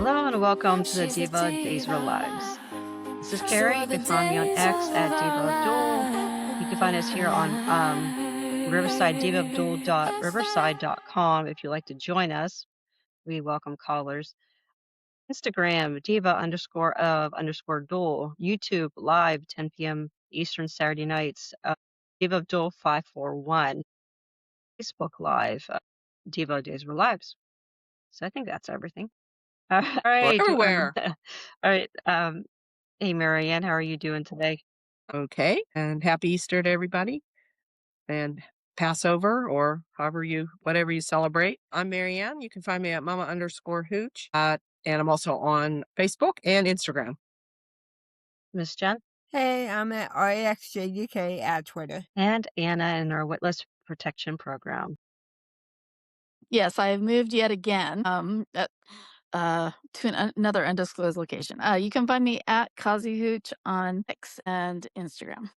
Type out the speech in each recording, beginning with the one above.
Hello and welcome to the Diva of DiMera Lives. This is Carrie. You can find me on X at Diva of DOOL. You can find us here on Riverside, divaofdool.riverside.com if you'd like to join us. We welcome callers. Instagram, diva_of_DOOL. YouTube, live 10 p.m. Eastern Saturday nights, Diva of DOOL 541. Facebook Live, Diva of DiMera Lives. So I think that's everything. All We're right. everywhere. All right. Hey, Marianne, how are you doing today? Okay. And happy Easter to everybody. And Passover or whatever you celebrate. I'm Marianne. You can find me at mama_hooch. And I'm also on Facebook and Instagram. Miss Jen? Hey, I'm at RAXJUK at Twitter. And Anna in our Witless Protection Program. Yes, I have moved yet again to another undisclosed location. You can find me at Kazi on X and Instagram.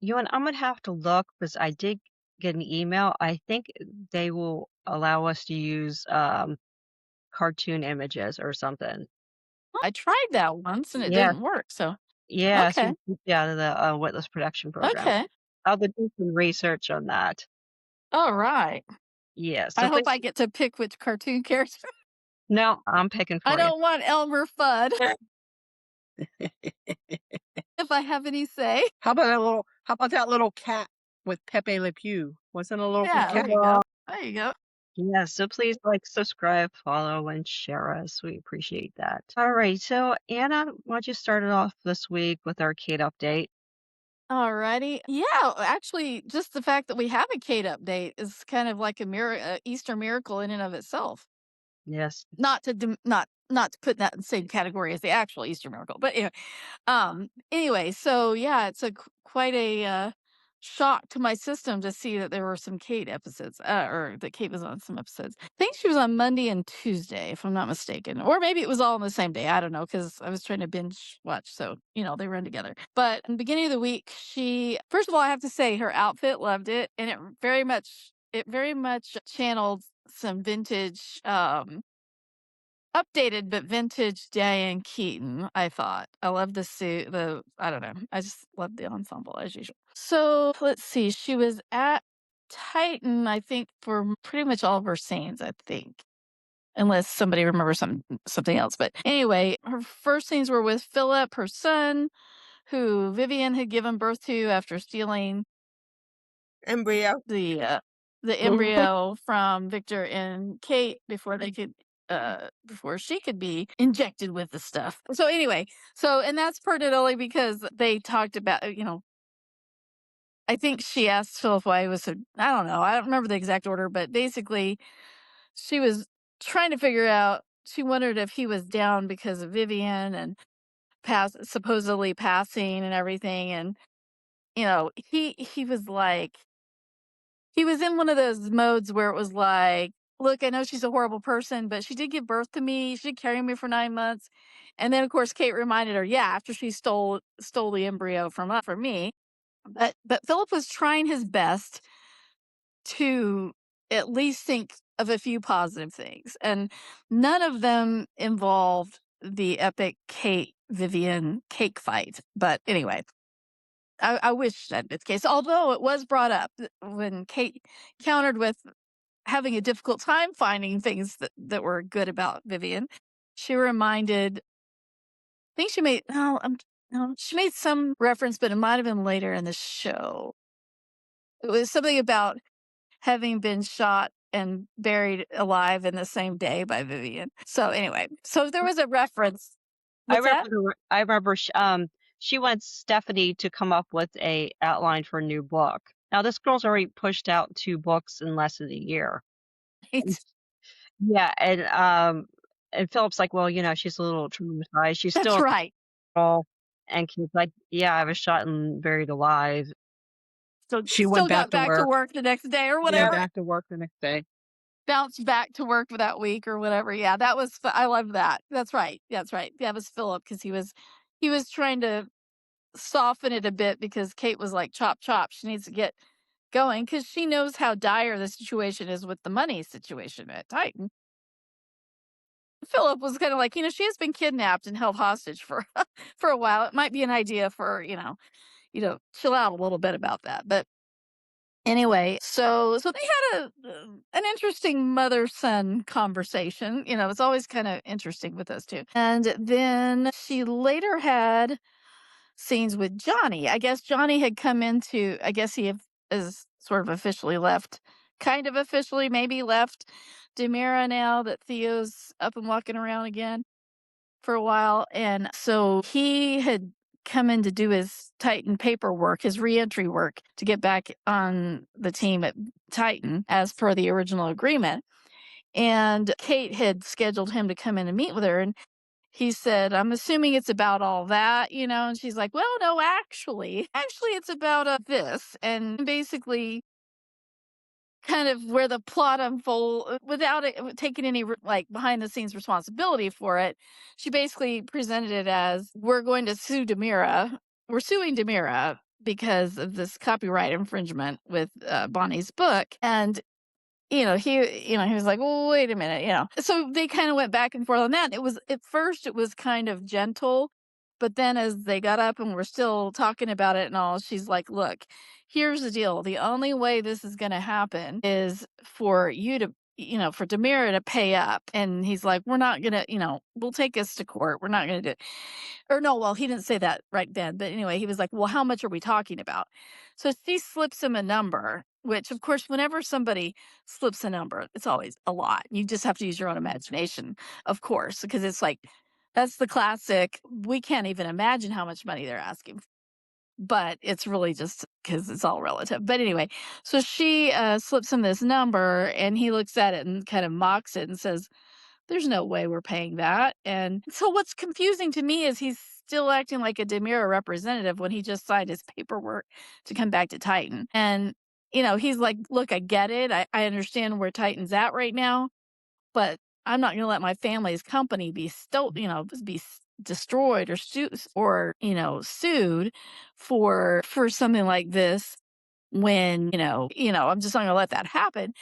I'm going to have to look because I did get an email. I think they will allow us to use cartoon images or something. I tried that once and it Yeah. didn't work. So Yeah, so okay. we keep you out of the Witless Protection Program. Okay. I'll do some research on that. All right. Yeah. So I hope I get to pick which cartoon character. No, I'm picking for I you. don't want Elmer Fudd. If I have any say. How about that little cat with Pepe Le Pew? Wasn't a little Yeah, cat? there you go. There you go. Yeah, so please subscribe, follow, and share us. We appreciate that. All right, so Anna, why don't you start it off this week with our Kate update? Alrighty. Yeah, actually, just the fact that we have a Kate update is kind of like a Easter miracle in and of itself. Yes. Not to put that in the same category as the actual Easter miracle, but anyway, so yeah, it's quite a shock to my system to see that there were some Kate episodes, or that Kate was on some episodes. I think she was on Monday and Tuesday, if I'm not mistaken, or maybe it was all on the same day. I don't know because I was trying to binge watch, so they run together. But in the beginning of the week, first of all, I have to say her outfit, loved it, and it very much channeled some vintage updated but vintage Diane Keaton, I thought. I love the suit, I don't know. I just love the ensemble as usual. So let's see. She was at Titan, I think, for pretty much all of her scenes, I think. Unless somebody remembers something else. But anyway, her first scenes were with Philip, her son, who Vivian had given birth to after stealing Embryo. the embryo from Victor and Kate before she could be injected with the stuff. So anyway, and that's pertinent only because they talked about, I think she asked Philip why he was so, I don't know, I don't remember the exact order, but basically she was trying to figure out, she wondered if he was down because of Vivian and supposedly passing and everything. And, he was like, he was in one of those modes where it was like, look, I know she's a horrible person, but she did give birth to me. She did carry me for 9 months. And then, of course, Kate reminded her, yeah, after she stole the embryo from me. But Philip was trying his best to at least think of a few positive things. And none of them involved the epic Kate Vivian cake fight. But anyway, I wish that it's the case. Although it was brought up when Kate countered with having a difficult time finding things that were good about Vivian. She reminded, I think she made, no, she made some reference, but it might have been later in the show. It was something about having been shot and buried alive in the same day by Vivian. So anyway, so there was a reference. What's that? I remember she wants Stephanie to come up with a outline for a new book. Now this girl's already pushed out 2 books in less than a year. Yeah, and Philip's like, well, she's a little traumatized. She's That's still right. and Kate's like, yeah, I was shot and buried alive. So She still got back to work the next day or whatever. Yeah, back to work the next day. Bounced back to work for that week or whatever. Yeah, that was, I love that. That's right. That's right. That was Philip because he was trying to soften it a bit because Kate was like, chop, chop. She needs to get going because she knows how dire the situation is with the money situation at Titan. Philip was kind of like, she has been kidnapped and held hostage for for a while. It might be an idea for, chill out a little bit about that. But anyway, so they had an interesting mother-son conversation. It's always kind of interesting with those two. And then she later had scenes with Johnny. I guess Johnny had come into, I guess he is sort of officially left, kind of officially maybe left DiMera now that Theo's up and walking around again for a while. And so he had come in to do his Titan paperwork, his reentry work to get back on the team at Titan as per the original agreement. And Kate had scheduled him to come in and meet with her. And he said, I'm assuming it's about all that, and she's like, well, no, actually, it's about this. And basically, kind of where the plot unfold without it taking any like behind the scenes responsibility for it. She basically presented it as we're going to sue DiMera. We're suing DiMera because of this copyright infringement with Bonnie's book. And he was like, well, wait a minute, So they kind of went back and forth on that. It was at first it was kind of gentle, but then as they got up and were still talking about it and all, she's like, look, here's the deal. The only way this is going to happen is for you to, for DiMera to pay up. And he's like, we're not going to, we'll take us to court. We're not going to do it. Or no, well, he didn't say that right then. But anyway, he was like, well, how much are we talking about? So she slips him a number, which of course, whenever somebody slips a number, it's always a lot. You just have to use your own imagination, of course, because it's like, that's the classic. We can't even imagine how much money they're asking. But it's really just because it's all relative. But anyway, so she slips him this number and he looks at it and kind of mocks it and says, there's no way we're paying that. And so what's confusing to me is he's still acting like a DiMera representative when he just signed his paperwork to come back to Titan. And, he's like, look, I get it. I understand where Titan's at right now, but I'm not going to let my family's company be destroyed or sued for something like this when, I'm just not going to let that happen.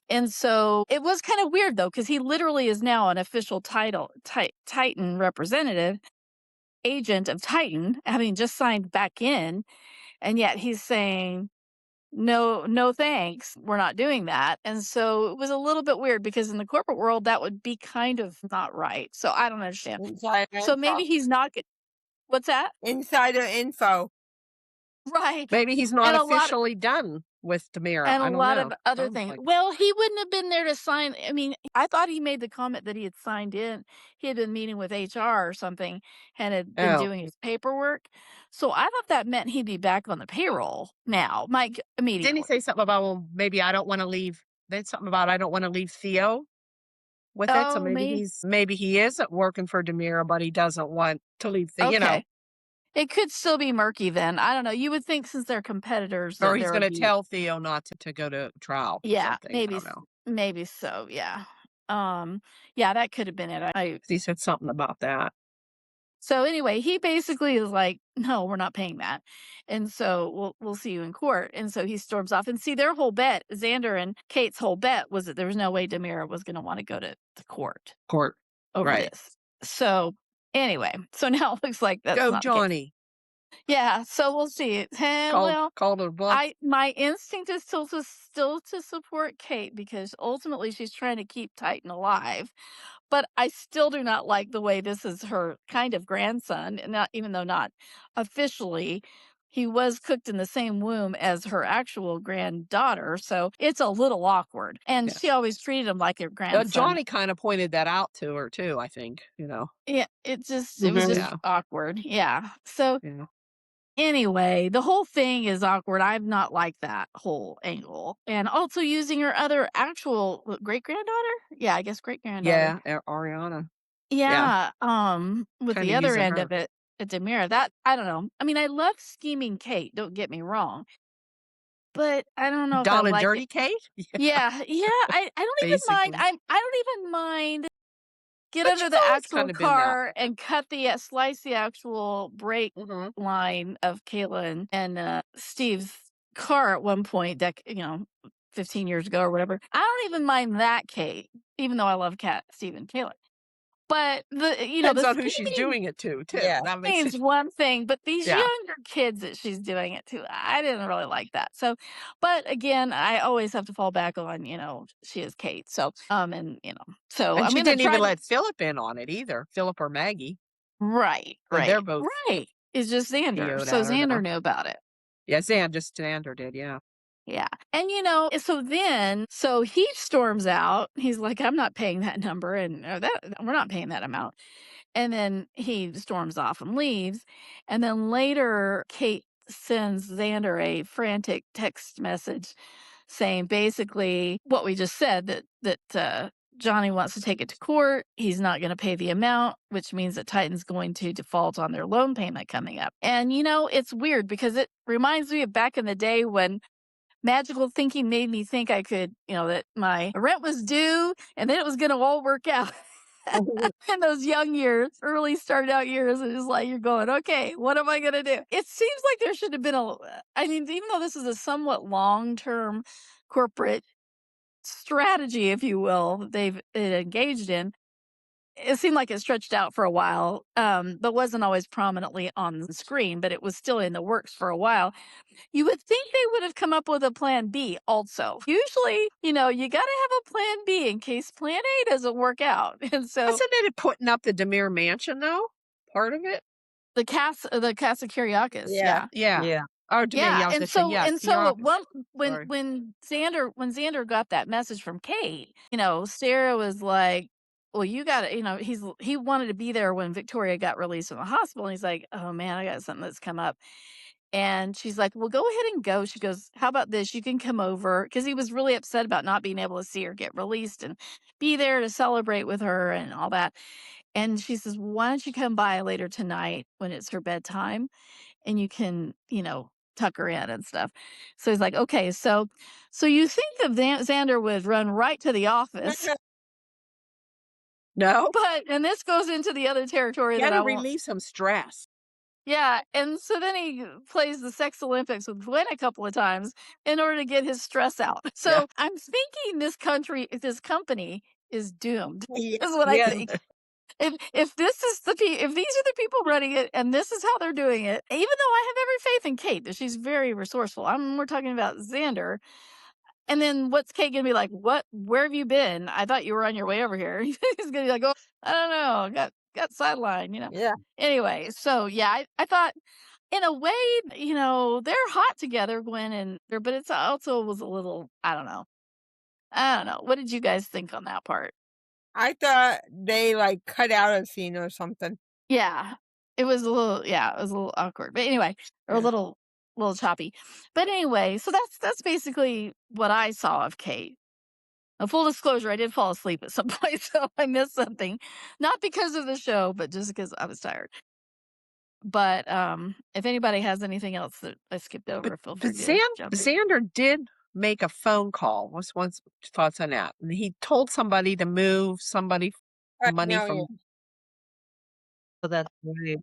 And so it was kind of weird, though, because he literally is now an official Titan representative, agent of Titan, having just signed back in. And yet he's saying, no, thanks. We're not doing that. And so it was a little bit weird because in the corporate world, that would be kind of not right. So I don't understand. Insider So info. maybe he's not. What's that? Insider info. Right. Maybe he's not And a lot- officially done with DiMera. And I a don't lot know. of other Sounds things. like- Well, he wouldn't have been there to sign. I mean, I thought he made the comment that he had signed in. He had been meeting with HR or something and had been Oh. doing his paperwork. So I thought that meant he'd be back on the payroll now, Mike, immediately. Didn't he say something about, well, maybe I don't want to leave? That's something about I don't want to leave Theo with it. So maybe he is working for DiMera, but he doesn't want to leave Theo, Okay. It could still be murky then. I don't know. You would think since they're competitors. Or he's going to tell Theo not to go to trial. Yeah, something. maybe. I don't know. Maybe so. Yeah. Yeah, that could have been it. He said something about that. So anyway, he basically is like, no, we're not paying that. And so we'll see you in court. And so he storms off. And see, their whole bet, Xander and Kate's whole bet was that there was no way DiMera was going to want to go to the court over right. this. So anyway, so now it looks like that's Go not Johnny. Yeah, so we'll see. Called her bluff. My instinct is still to support Kate because ultimately she's trying to keep Titan alive. But I still do not like the way this is her kind of grandson, even though not officially. He was cooked in the same womb as her actual granddaughter, so it's a little awkward. And she always treated him like her grandson. Johnny kind of pointed that out to her too, I think, Yeah, it was just awkward. Yeah. So anyway, the whole thing is awkward. I've not liked that whole angle. And also using her other actual great-granddaughter? Yeah, I guess great-granddaughter. Yeah, Ariana. Yeah, with Kinda the other using end her. of it, at DiMera, that I don't know. I mean, I love scheming Kate, don't get me wrong. But I don't know if I Donna like Dirty it. Kate? Yeah, I don't even mind. Basically. I don't even mind get But under she's the always actual kinda been that car and cut the slice the actual brake Mhm. line of Kayla and Steve's car at one point, 15 years ago or whatever. I don't even mind that Kate, even though I love Steve and Kayla. But the Depends the on who she's scheming doing it to, too. Yeah. That makes means it. one thing, but these Yeah. younger kids that she's doing it to, I didn't really like that. So, but again, I always have to fall back on, she is Kate. So, and so And I'm she gonna didn't try even to let Philip in on it either. Philip or Maggie. right, So they're right, both right. It's just Xander. PO'd So at her now. Xander knew about it. Yeah, Xander did, yeah. Yeah. And so he storms out. He's like, I'm not paying that number and we're not paying that amount. And then he storms off and leaves. And then later Kate sends Xander a frantic text message saying basically what we just said, that Johnny wants to take it to court. He's not going to pay the amount, which means that Titan's going to default on their loan payment coming up. And it's weird because it reminds me of back in the day when magical thinking made me think I could, that my rent was due and then it was going to all work out. In those young years, early start out years, it's like you're going, okay, what am I going to do? It seems like there should have been even though this is a somewhat long term corporate strategy, if you will, that they've engaged in, it seemed like it stretched out for a while, but wasn't always prominently on the screen, but it was still in the works for a while. You would think they would have come up with a plan B also. Usually, you got to have a plan B in case plan A doesn't work out. And so Wasn't it putting up the DiMera Mansion, though? Part of it? the Casa Kiriakis, Yeah. Yeah. Yeah. Oh, DiMera, yeah. yeah, I was And gonna say, so yeah, at Kiriakis. when Sorry. when Xander got that message from Kate, Sarah was like, well, you got to, he wanted to be there when Victoria got released from the hospital. And he's like, oh man, I got something that's come up. And she's like, well, go ahead and go. She goes, how about this? You can come over. Because he was really upset about not being able to see her get released and be there to celebrate with her and all that. And she says, why don't you come by later tonight when it's her bedtime and you can, tuck her in and stuff. So he's like, okay. So you think that Xander would run right to the office. No? And this goes into the other territory You that got I to won't. relieve some stress. Yeah, and so then he plays the Sex Olympics with Gwen a couple of times in order to get his stress out. So Yeah. I'm thinking this company is doomed. Yeah. Is what I Yeah. think. If this is if these are the people running it and this is how they're doing it, even though I have every faith in Kate that she's very resourceful. We're talking about Xander. And then what's Kate gonna be like? Where have you been? I thought you were on your way over here. He's gonna be like, oh, I don't know, got sidelined, Yeah. Anyway, so yeah, I thought in a way, they're hot together, Gwen and her, but it's also was a little, I don't know. What did you guys think on that part? I thought they cut out a scene or something. Yeah, it was a little awkward, but anyway, or a Yeah. little choppy. But anyway, so that's basically what I saw of Kate. A full disclosure, I did fall asleep at some point, so I missed something. Not because of the show, but just because I was tired. But if anybody has anything else that I skipped over, feel free to jump in. Xander did make a phone call. What's one's thoughts on that? And he told somebody to move money from So that's right.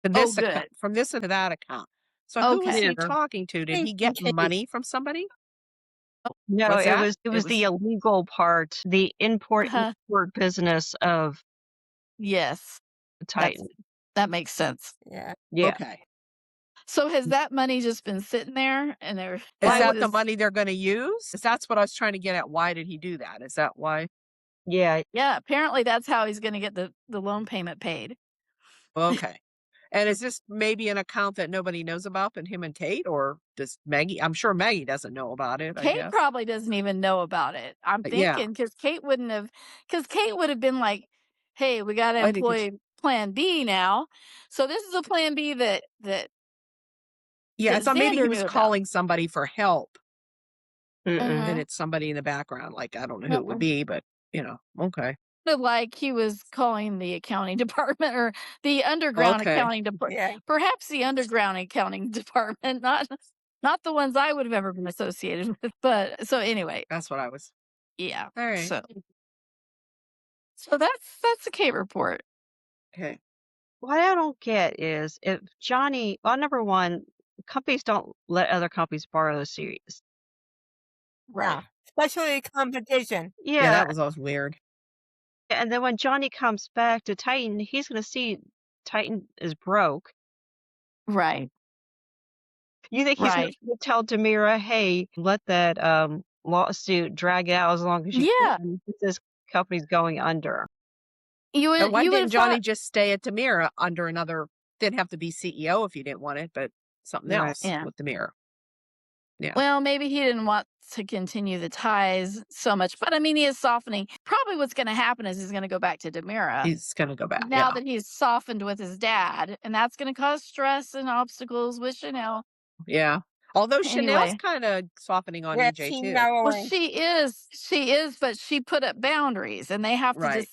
this good. account, from this to that account. So who was Okay. he talking to? Did he get money from somebody? No, What's that? it was the illegal part, the import-export business of Yes, Titan. that makes sense. Yeah. Yeah. Okay. So has that money just been sitting there and Is that the money they're going to use? That's what I was trying to get at. Why did he do that? Is that why? Yeah. Yeah, apparently that's how he's going to get the loan payment paid. Okay. And is this maybe an account that nobody knows about but him and Kate, or does Maggie? I'm sure Maggie doesn't know about it. Kate probably doesn't even know about it. I'm thinking because Kate would have been like, hey, we got to employ plan B now. So this is a plan B that I thought maybe he was calling somebody for help. Mm-mm. And it's somebody in the background. Like, I don't know who it would be, but okay. Like he was calling the accounting department or the underground accounting department. Yeah. Perhaps the underground accounting department, not the ones I would have ever been associated with. But so anyway. That's what I was. Yeah. All right. So that's the Kate report. Okay. What I don't get is if Johnny, well, number one, companies don't let other companies borrow the series. Right. Yeah. Especially competition. Yeah. That was weird. And then when Johnny comes back to Titan, he's going to see Titan is broke. Right. You think he's going Right. to tell DiMera, hey, let that lawsuit drag out as long as you Yeah. can, since this company's going under. You And would why you would didn't have Johnny thought just stay at DiMera under another, didn't have to be CEO if he didn't want it, but something Right. else Yeah. with DiMera. Yeah. Well, maybe he didn't want to continue the ties so much, but I mean, he is softening. Probably what's going to happen is he's going to go back to DiMera He's going to go back. now Yeah. that he's softened with his dad, and that's going to cause stress and obstacles with Chanel. Yeah. Although Chanel's Anyway, kind of softening on Yeah, EJ she too. well, knowing. she is, but she put up boundaries, and they have to Right.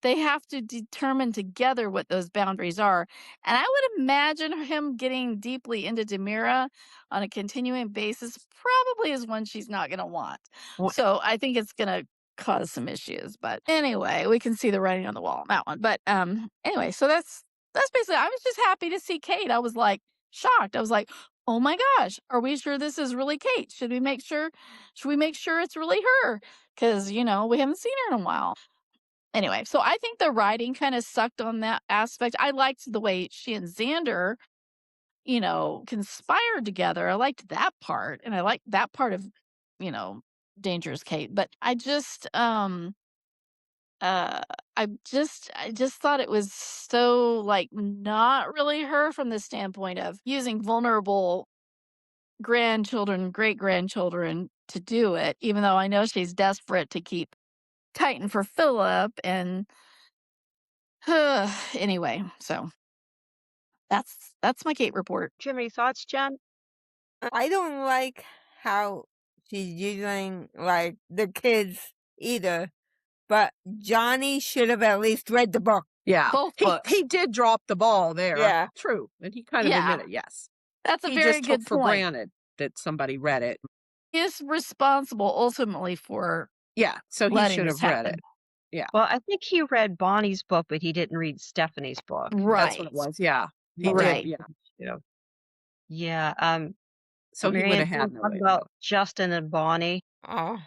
they have to determine together what those boundaries are. And I would imagine him getting deeply into DiMera on a continuing basis probably is one she's not going to want. Well, So I think it's going to cause some issues. But anyway, we can see the writing on the wall on that one. But anyway, so that's basically. I was just happy to see Kate. I was like shocked. I was like, oh my gosh, are we sure this is really Kate? Should we make sure it's really her? Because we haven't seen her in a while. Anyway, so I think the writing kind of sucked on that aspect. I liked the way she and Xander, conspired together. I liked that part, and I liked that part of, Dangerous Kate. But I just I just thought it was so like not really her from the standpoint of using vulnerable grandchildren, great grandchildren to do it, even though I know she's desperate to keep Titan for Philip and anyway, so that's my Kate report. do you have any thoughts, Jen? I don't like how she's using like the kids either, but Johnny should have at least read the book. Yeah. Both books. He did drop the ball there. Yeah. True. And he kind of Yeah. admitted, yes. That's a He very just good took for point. granted that somebody read it. He is responsible ultimately for Yeah. So he letting should this have read happen. it. Yeah. Well, I think he read Bonnie's book, but he didn't read Stephanie's book. That's what it was. Yeah. He Right. did. Yeah. Yeah. So he would Marianne, have do you had wanna no talk way. about Justin and Bonnie. Oh,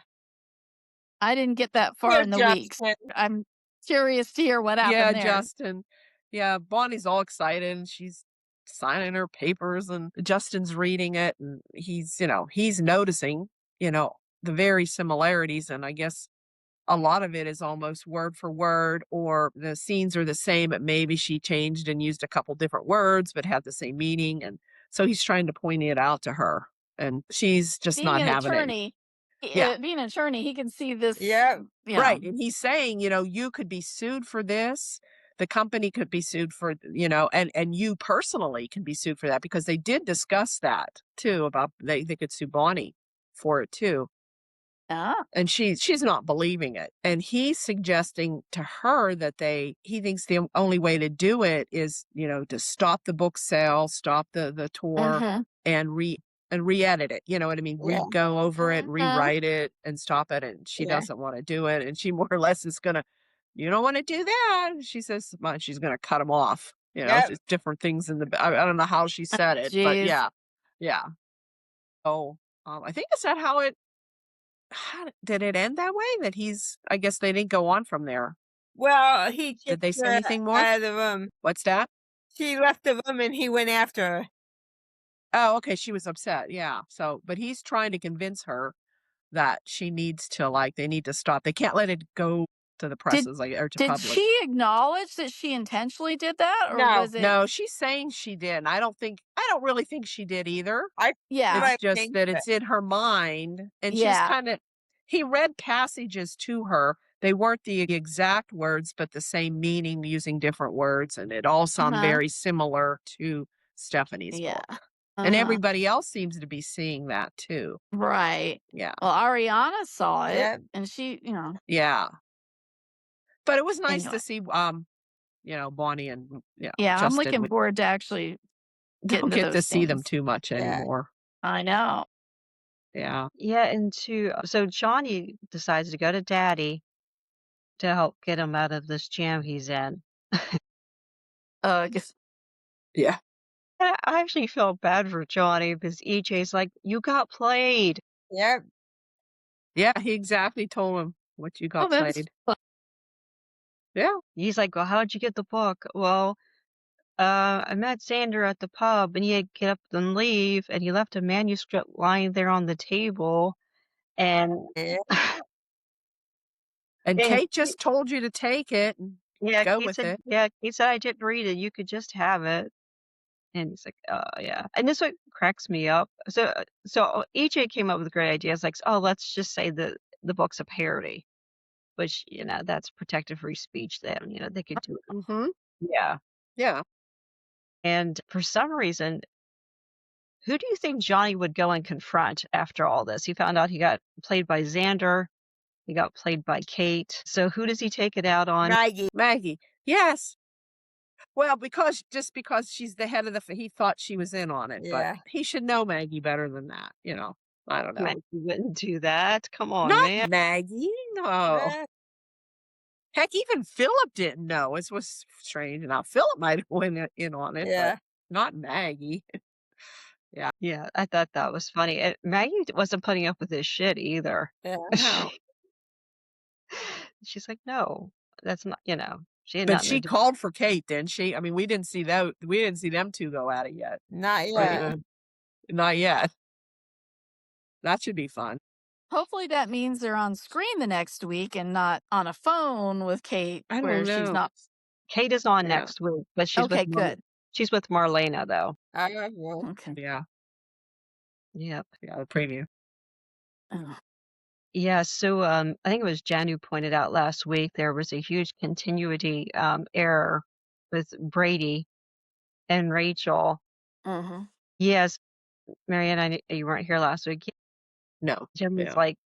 I didn't get that far poor in the weeks. Justin. I'm curious to hear what happened Yeah, there. Justin. Yeah, Bonnie's all excited and she's signing her papers and Justin's reading it and he's noticing, the very similarities. And I guess a lot of it is almost word for word, or the scenes are the same, but maybe she changed and used a couple different words, but had the same meaning. And so he's trying to point it out to her and she's just Being not an having it. attorney, Yeah. being an attorney, he can see this. Yeah. Right. And he's saying, you could be sued for this. The company could be sued for, and you personally can be sued for that because they did discuss that too about they could sue Bonnie for it too. Ah, And she's not believing it. And he's suggesting to her that he thinks the only way to do it is, to stop the book sale, stop the tour mhm. and re-edit it. You know what I mean? Yeah. Go over it, rewrite it and stop it. And she Yeah. doesn't want to do it. And she more or less is gonna, you don't want to do that. She says she's gonna cut him off. Yep. Just different things in the I don't know how she said it, but Jeez. yeah. Yeah. Oh, I think is that how it did it end that way? That I guess they didn't go on from there. Well, he Did they kicked say her anything more? out of the room. What's that? She left the room and he went after her. Oh, okay. She was upset. Yeah. So, but he's trying to convince her that she needs to they need to stop. They can't let it go to the presses or to Did public. she acknowledge that she intentionally did that, or No. was it? No, she's saying she did. And I don't really think she did either. Yeah. It's just that it's in her mind. And Yeah. he read passages to her. They weren't the exact words, but the same meaning using different words. And it all sounded very similar to Stephanie's Yeah. book. And everybody else seems to be seeing that too. Right. Yeah. Well, Ariana saw it, Yeah. and she, Yeah. But it was nice Anyway. to see, Bonnie and yeah, Justin. I'm looking forward to actually getting Don't to get to those see them things. too much Yeah. anymore. I know. Yeah. Yeah, and so Johnny decides to go to Daddy to help get him out of this jam he's in. I guess. Yeah. I actually feel bad for Johnny because EJ's like, you got played. Yep. Yeah, he exactly told him what you got Oh, that's played. fun. Yeah. He's like, well, how'd you get the book? Well, I met Xander at the pub and he had to get up and leave and he left a manuscript lying there on the table and Yeah. And and Kate just told you to take it and go with it. Kate said I didn't read it. You could just have it. And he's like, oh yeah. And this what cracks me up. So EJ came up with a great idea. It's like, oh, let's just say the book's a parody, which, that's protected free speech then, they could do it. Mm-hmm. Yeah. Yeah. And for some reason, who do you think Johnny would go and confront after all this? He found out he got played by Xander. He got played by Kate. So who does he take it out on? Maggie. Yes. Well, because she's the head of he thought she was in on it, Yeah. but he should know Maggie better than that. I don't know. Maggie wouldn't do that. Come on, Not man. Maggie. No. Yeah. Heck, even Philip didn't know. It was strange. Now, Philip might have went in on it, Yeah. but not Maggie. Yeah. Yeah, I thought that was funny. And Maggie wasn't putting up with this shit either. Yeah. No. She's like, no, that's not, she had But nothing she to do. called for Kate, didn't she? I mean, we didn't see that. We didn't see them two go at it yet. Not yet. Right. Not yet. That should be fun. Hopefully that means they're on screen the next week and not on a phone with Kate I where don't know. she's not. Kate is on Yeah. next week, but she's Okay, with good. she's with Marlena though. Okay. Yeah. Yep. Yeah, the preview. Oh. Yeah, so I think it was Jen who pointed out last week there was a huge continuity error with Brady and Rachel. Mm-hmm. Yes, Marianne, you weren't here last week. No. Jen was Yeah. like,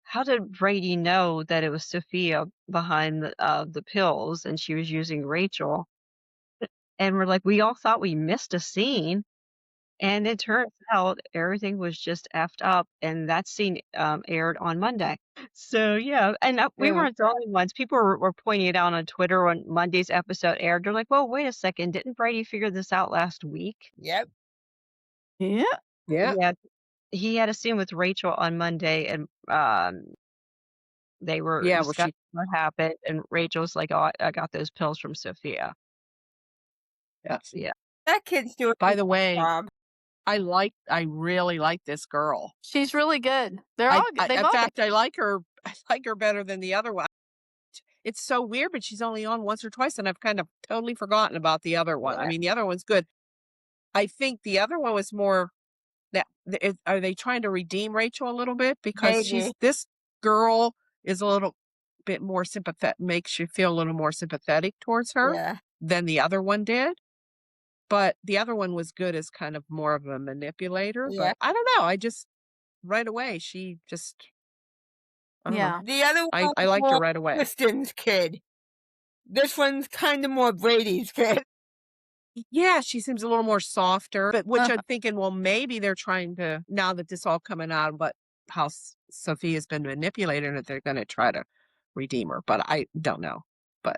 how did Brady know that it was Sophia behind the pills and she was using Rachel? And we're like, we all thought we missed a scene. And it turns out everything was just effed up, and that scene aired on Monday. So yeah, and we Yeah. weren't the only ones. People were pointing it out on Twitter when Monday's episode aired. They're like, "Well, wait a second, didn't Brady figure this out last week?" Yep. Yeah. Yeah. Yeah, he had a scene with Rachel on Monday, and they were Yeah, where discussing what happened, and Rachel's like, "Oh, I got those pills from Sophia." Yes. Yeah. That kid's doing By a the good way, job. I really like this girl. She's really good. They're all good. In fact, I like her better than the other one. It's so weird, but she's only on once or twice, and I've kind of totally forgotten about the other one. I Yeah. mean, the other one's good. I think the other one was more that are they trying to redeem Rachel a little bit because Maybe. this girl is a little bit more sympathetic, makes you feel a little more sympathetic towards her Yeah. than the other one did. But the other one was good as kind of more of a manipulator. Yeah. But I don't know. I just right away she just I don't know. Yeah. The other one I liked her right away. Kristen's kid. This one's kind of more Brady's kid. Yeah, she seems a little more softer, but which I'm thinking, well, maybe they're trying to, now that this all coming out, but how Sophia's been manipulated, that they're going to try to redeem her. But I don't know. But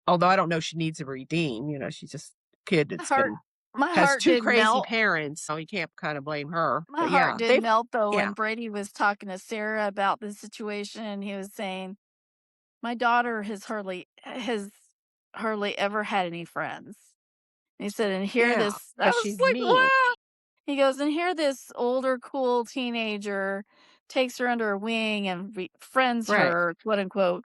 although I don't know she needs to redeem, she's just a kid that's My has heart two did crazy melt. parents, so you can't kind of blame her. My But heart did melt though yeah. when Brady was talking to Sarah about the situation, and he was saying, "My daughter has hardly ever had any friends." And he said, "And here Yeah, this," I 'cause was she's like, mean. "Wow." He goes, "And here this older, cool teenager takes her under her wing and befriends Right. her, quote unquote,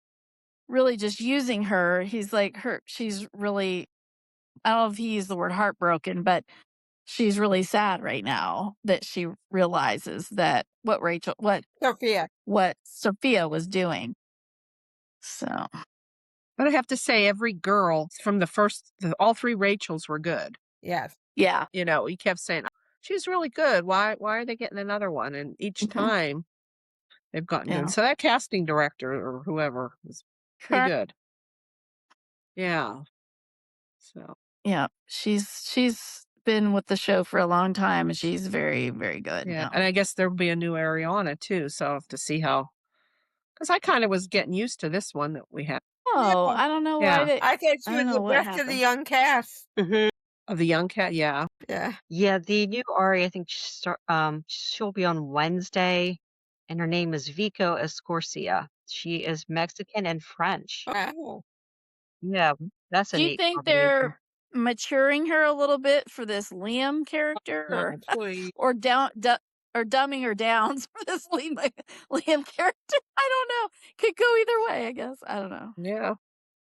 really just using her." He's like, she's really, I don't know if he used the word heartbroken, but she's really sad right now that she realizes that what Sophia was doing. So, But I have to say, every girl from all three Rachels were good. Yes. yeah. He kept saying, she's really good. Why are they getting another one? And each time they've gotten Yeah. good. So that casting director or whoever was pretty good. Yeah. So Yeah. She's been with the show for a long time, and she's very, very good. yeah. now. And I guess there'll be a new Ariana too. So I'll have to see how, because I kind of was getting used to this one that we had. Oh, I don't know Yeah. why they. I thought she I was don't know the what best of the happened. young cast. Of the young cat. Yeah. Yeah. Yeah, the new Ari, I think she'll be on Wednesday, and her name is Vico Escorcia. She is Mexican and French. Wow. Yeah, that's a Do you neat think combination. they're maturing her a little bit for this Liam character, Oh, please. or dumbing her down for this Liam character? I don't know. Could go either way, I guess. I don't know. Yeah.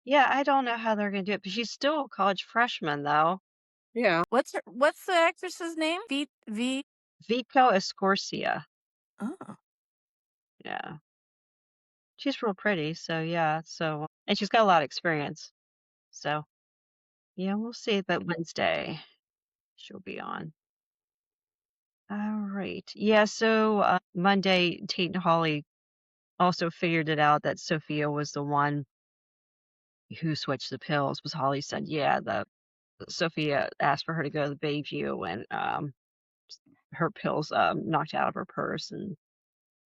Yeah, I don't know how they're gonna do it, but she's still a college freshman though. Yeah. What's the actress's name? V. Vico Escorcia. Oh. Yeah. She's real pretty, so yeah, and she's got a lot of experience. So, yeah, we'll see, but Wednesday she'll be on. All right. Yeah, so Monday, Tate and Holly also figured it out that Sophia was the one who switched the pills. Was Holly said, yeah, the Sophia asked for her to go to the Bayview and her pills knocked out of her purse, and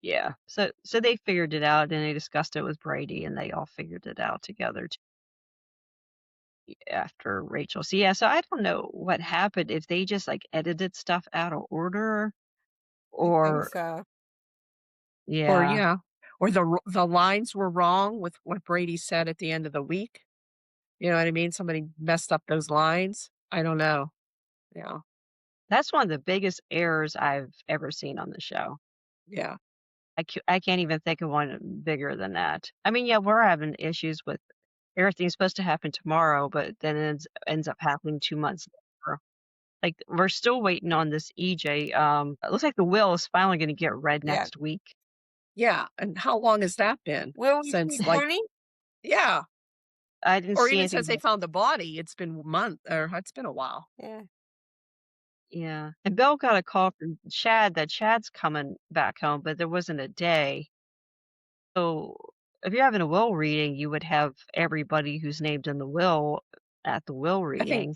yeah. So they figured it out and they discussed it with Brady and they all figured it out together after Rachel. So yeah, so I don't know what happened, if they just like edited stuff out of order I think or so. Or yeah. or the lines were wrong with what Brady said at the end of the week. You know what I mean? Somebody messed up those lines. I don't know. Yeah. That's one of the biggest errors I've ever seen on the show. Yeah. I can't even think of one bigger than that. I mean, yeah, we're having issues with everything's supposed to happen tomorrow, but then it ends up happening 2 months later. Like, we're still waiting on this EJ. It looks like the will is finally going to get read Yeah. next week. Yeah. And how long has that been? Will we Since see like, Honey? yeah. I didn't Or see even anything. since they found the body, it's been it's been a while. Yeah. Yeah. And Bill got a call from Chad that Chad's coming back home, but there wasn't a day. So if you're having a will reading, you would have everybody who's named in the will at the will reading.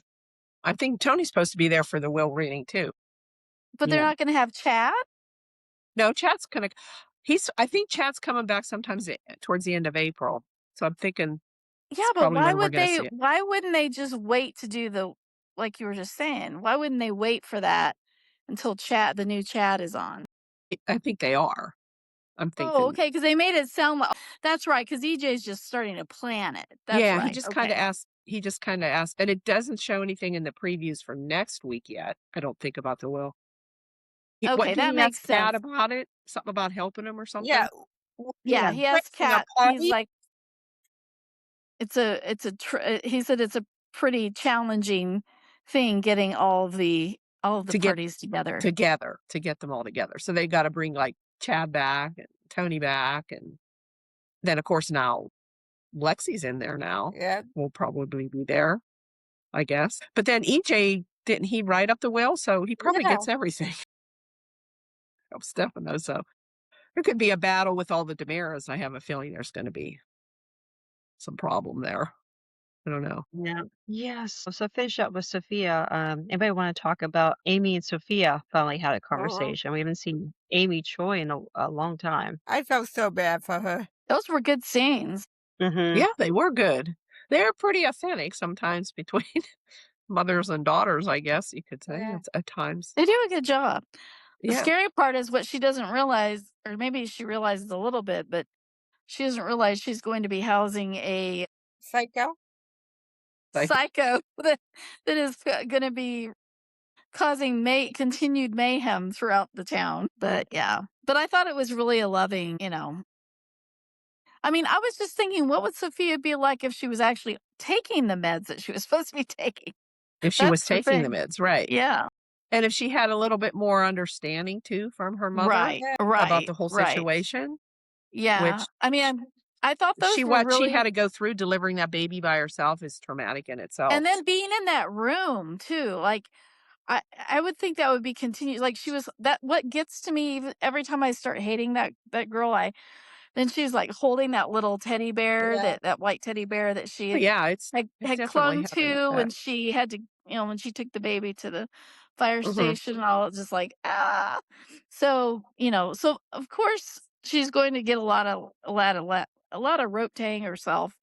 I think Tony's supposed to be there for the will reading too. But they're Yeah. not going to have Chad? No, Chad's gonna. I think Chad's coming back sometimes towards the end of April. So I'm thinking. Yeah, it's but probably why when we're would gonna they? see it. Why wouldn't they just wait to do the, like you were just saying? Why wouldn't they wait for that until the new Chad is on? I think they are. I'm thinking. Oh, okay, because they made it sound like that's right. Because EJ's just starting to plan it. That's Yeah, right. he just kind of asked. He just kind of asked, and it doesn't show anything in the previews for next week yet. I don't think about the will. Okay, What did that he makes ask Kat sense. about it? Something about helping him or something? Yeah. Yeah, he asked Question, a Kat. He's party? like, he said it's a pretty challenging thing getting all the To get parties together. to get them all together. So they got to bring like Chad back and Tony back, and then of course now Lexi's in there now. Yeah. Will probably be there, I guess. But then EJ, didn't he write up the will? So he probably Yeah. gets everything. Oh, Stefano. So there could be a battle with all the DiMeras. I have a feeling there's going to be some problem there. I don't know. Yeah. Yes. So finish up with Sophia. Anybody want to talk about Amy and Sophia finally had a conversation? We haven't seen Amy Choi in a long time. I felt so bad for her. Those were good scenes. Mm-hmm. Yeah, they were good. They're pretty authentic sometimes between mothers and daughters, I guess you could say, Yeah. at times. They do a good job. The Yeah. scary part is what she doesn't realize, or maybe she realizes a little bit, but she doesn't realize she's going to be housing a Psycho? psycho that is going to be causing continued mayhem throughout the town. But yeah, but I thought it was really a loving, I mean, I was just thinking, what would Sophia be like if she was actually taking the meds that she was supposed to be taking? If she was That's the taking the thing. meds, right. Yeah. And if she had a little bit more understanding too from her mother about the whole situation. Yeah. Which I mean, I thought those were what really... she had to go through delivering that baby by herself is traumatic in itself. And then being in that room too, like I would think that would be continued. Like what gets to me every time I start hating that girl, then she's like holding that little teddy bear, that white teddy bear that she had clung to when she had to, when she took the baby to the fire station and all, just like, ah. So, so of course she's going to get a lot of rope tang herself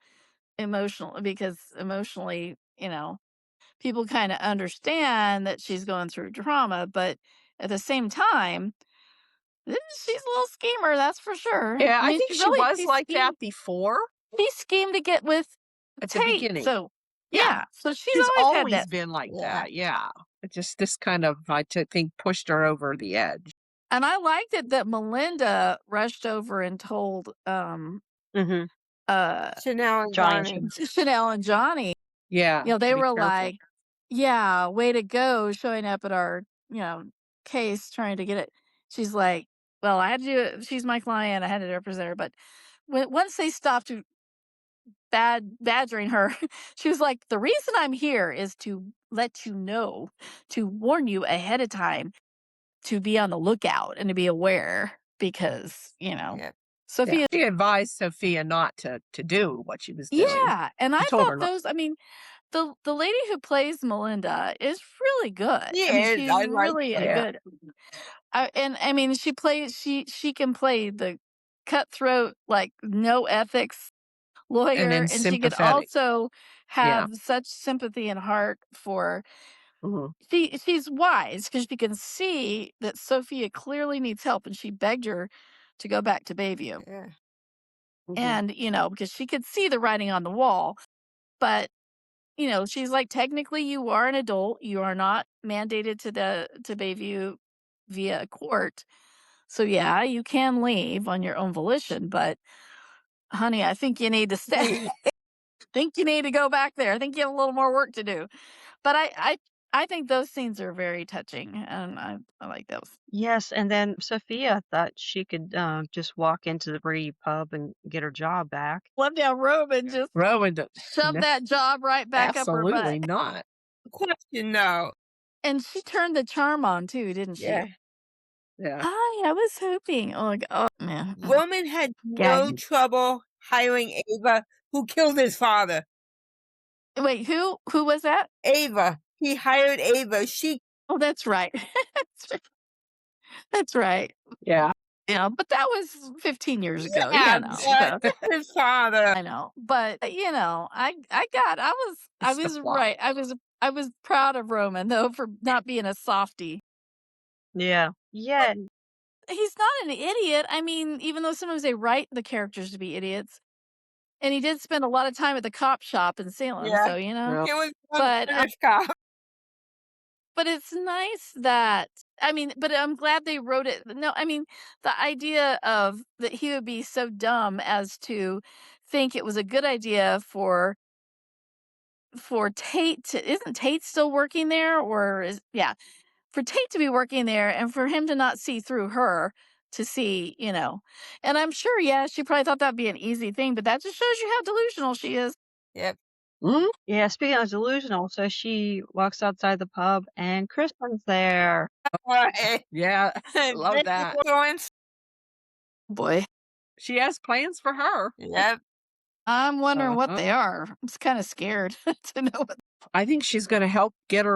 emotionally, because emotionally, people kind of understand that she's going through trauma, but at the same time, she's a little schemer, that's for sure. Yeah, I mean, think she was like that before. She schemed to get with at the Tate. beginning. So Yeah. so she's She's always had always that. been like Yeah. that. Yeah. It just this kind of think pushed her over the edge. And I liked it that Melinda rushed over and told Mm-hmm. Chanel and Johnny Johnny. Chanel and Johnny. Yeah. You know, they to be were careful. like, yeah, way to go, showing up at our, case trying to get it. She's like, well, I had to do it. She's my client. I had to represent her. But once they stopped badgering her, she was like, the reason I'm here is to let you know, to warn you ahead of time, to be on the lookout and to be aware because, Yeah. Sophia. Yeah. She advised Sophia not to do what she was doing. Yeah. And I She told her thought not. those, I mean, the lady who plays Melinda is really good. She I mean, is. she's I like really her. a Yeah. good. And I mean, she can play the cutthroat, like no ethics lawyer, then and she could sympathetic. also Yeah. have such sympathy and heart for. Mhm. She's wise because she can see that Sophia clearly needs help, and she begged her to go back to Bayview. Yeah. Mhm. And because she could see the writing on the wall, but she's like, technically you are an adult. You are not mandated to Bayview via a court. So yeah, you can leave on your own volition, but honey, I think you need to stay. Think you need to go back there. I think you have a little more work to do. But I think those scenes are very touching, and I like those. Yes, and then Sophia thought she could just walk into the Brady pub and get her job back. Love down Roman just Rowan, shoved that job right back up her butt. absolutely not. Question though. And she turned the charm on too, didn't she? Yeah. Yeah. Hi, I was hoping. Oh, oh man. Roman had no Gag. trouble hiring Ava, who killed his father. Wait, who was that? Ava. He hired Ava. She. Oh, that's right. That's right. Yeah. Yeah, but that was 15 years ago. Yeah, So- but his father. I know, but I was It's the plot. right. I was proud of Roman though for not being a softie. Yeah. Yeah. He's not an idiot. I mean, even though sometimes they write the characters to be idiots, and he did spend a lot of time at the cop shop in Salem. Yeah. So He was But, a cop. but it's nice that but I'm glad they wrote it. No, I mean the idea of that he would be so dumb as to think it was a good idea for Tate to, isn't Tate still working there, or for Tate to be working there and for him to not see through her to see, and I'm sure, she probably thought that'd be an easy thing, but that just shows you how delusional she is. Yep. Mhm. Yeah, speaking of delusional, so she walks outside the pub and Kristen's there. Yeah. Love that. Boy, She has plans for her. Yep. I'm wondering what they Uh-huh. are. I'm just kind of scared to know what. I think she's going to help get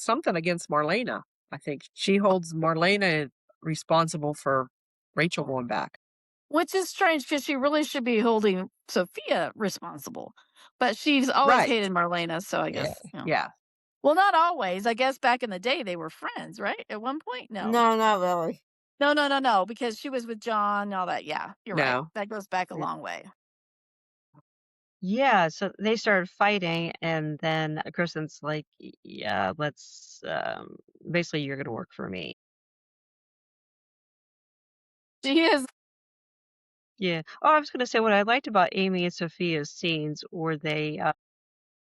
something against Marlena. I think she holds Marlena responsible for Rachel going back. Which is strange because she really should be holding Sophia responsible, but she's always Right. hated Marlena. So I guess, Yeah. Well, not always. I guess back in the day they were friends, right? At one point, no, not really. no, because she was with John and all that. Yeah, you're right. No. That goes back a long way. Yeah, so they started fighting, and then Kristen's like, yeah, let's basically you're gonna work for me. She is. Yeah. Oh, I was gonna say what I liked about Amy and Sophia's scenes were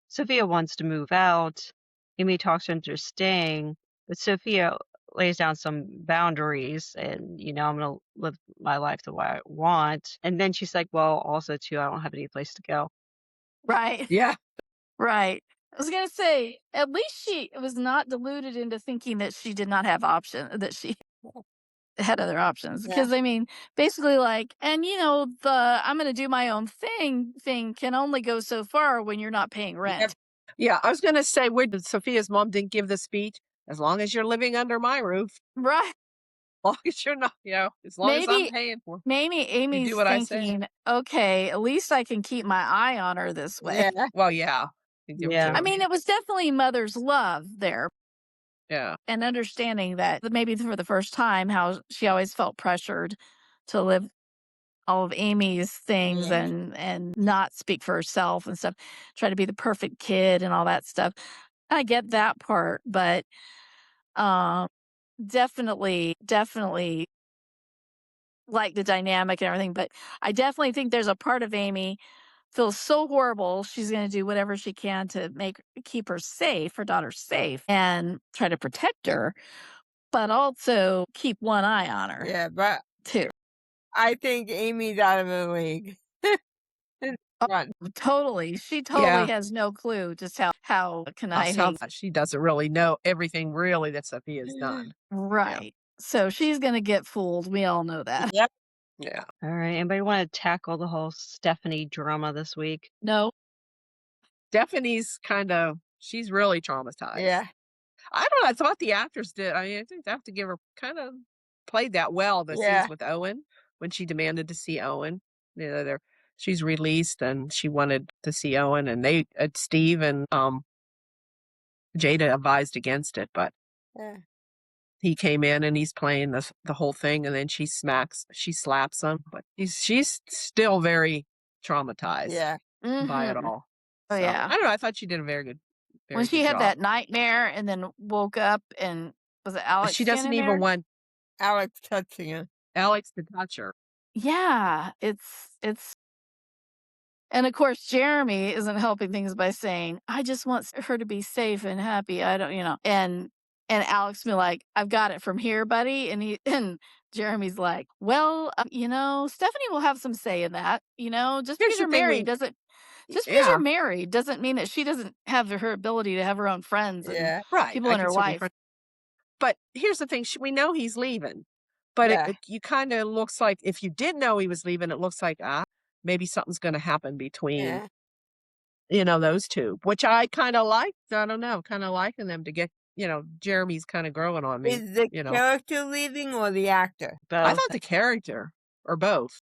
Sophia wants to move out. Amy talks her into staying, but Sophia lays down some boundaries and, I'm going to live my life the way I want. And then she's like, well, also, too, I don't have any place to go. Right. Yeah. Right. I was going to say, at least she was not deluded into thinking that she did not have options, that she had other options. Because, basically, and I'm going to do my own thing can only go so far when you're not paying rent. Yep. Yeah. I was going to say, Sophia's mom didn't give the speech. As long as you're living under my roof. Right. As long as you're not, as long as I'm paying for. Maybe Amy's do what I thinking, say. okay, at least I can keep my eye on her this way. Yeah. Well, yeah. Yeah. It was definitely mother's love there. Yeah. And understanding that maybe for the first time, how she always felt pressured to live all of Amy's things Yeah. and not speak for herself and stuff, try to be the perfect kid and all that stuff. I get that part, but um, definitely like the dynamic and everything. But I definitely think there's a part of Amy feels so horrible. She's going to do whatever she can to keep her safe, her daughter safe, and try to protect her, but also keep one eye on her Yeah, but too. I think Amy's out of the league. Run. Totally. She totally has no clue just how conniving. She doesn't really know everything really that Sophia's done. Right. So she's going to get fooled. We all know that. Yep. Yeah. All right. Anybody want to tackle the whole Stephanie drama this week? No. Stephanie's she's really traumatized. Yeah. I don't know. I thought the actors did. I mean, I think they have to give her kind of played that well. The Yeah. scenes with Owen when she demanded to see Owen. You know, she's released and she wanted to see Owen, and Steve and Jada advised against it, but Yeah. he came in and he's playing the whole thing, and then she slaps him, but she's still very traumatized Yeah. by it Mhm. all. Oh, So, yeah. I don't know. I thought she did a very good When she job. had that nightmare and then woke up and was it Alex She doesn't standing even there? want Alex touching her. Alex to touch her. Yeah, it's and of course Jeremy isn't helping things by saying, "I just want her to be safe and happy. I don't, you know." And Alex be like, "I've got it from here, buddy." And and Jeremy's like, "Well, Stephanie will have some say in that. Just Here's because the you're thing, married doesn't just because you're married doesn't mean that she doesn't have her ability to have her own friends and Yeah. right. people I in can her still be life." friends. But here's the thing, we know he's leaving, but Yeah. you kind of looks like, if you did know he was leaving, it looks like, maybe something's going to happen between, Yeah. those two, which I kind of liked. I don't know, kind of liking them to get, Jeremy's kind of growing on me. Is the character leaving or the actor? I Both. thought the character, or both.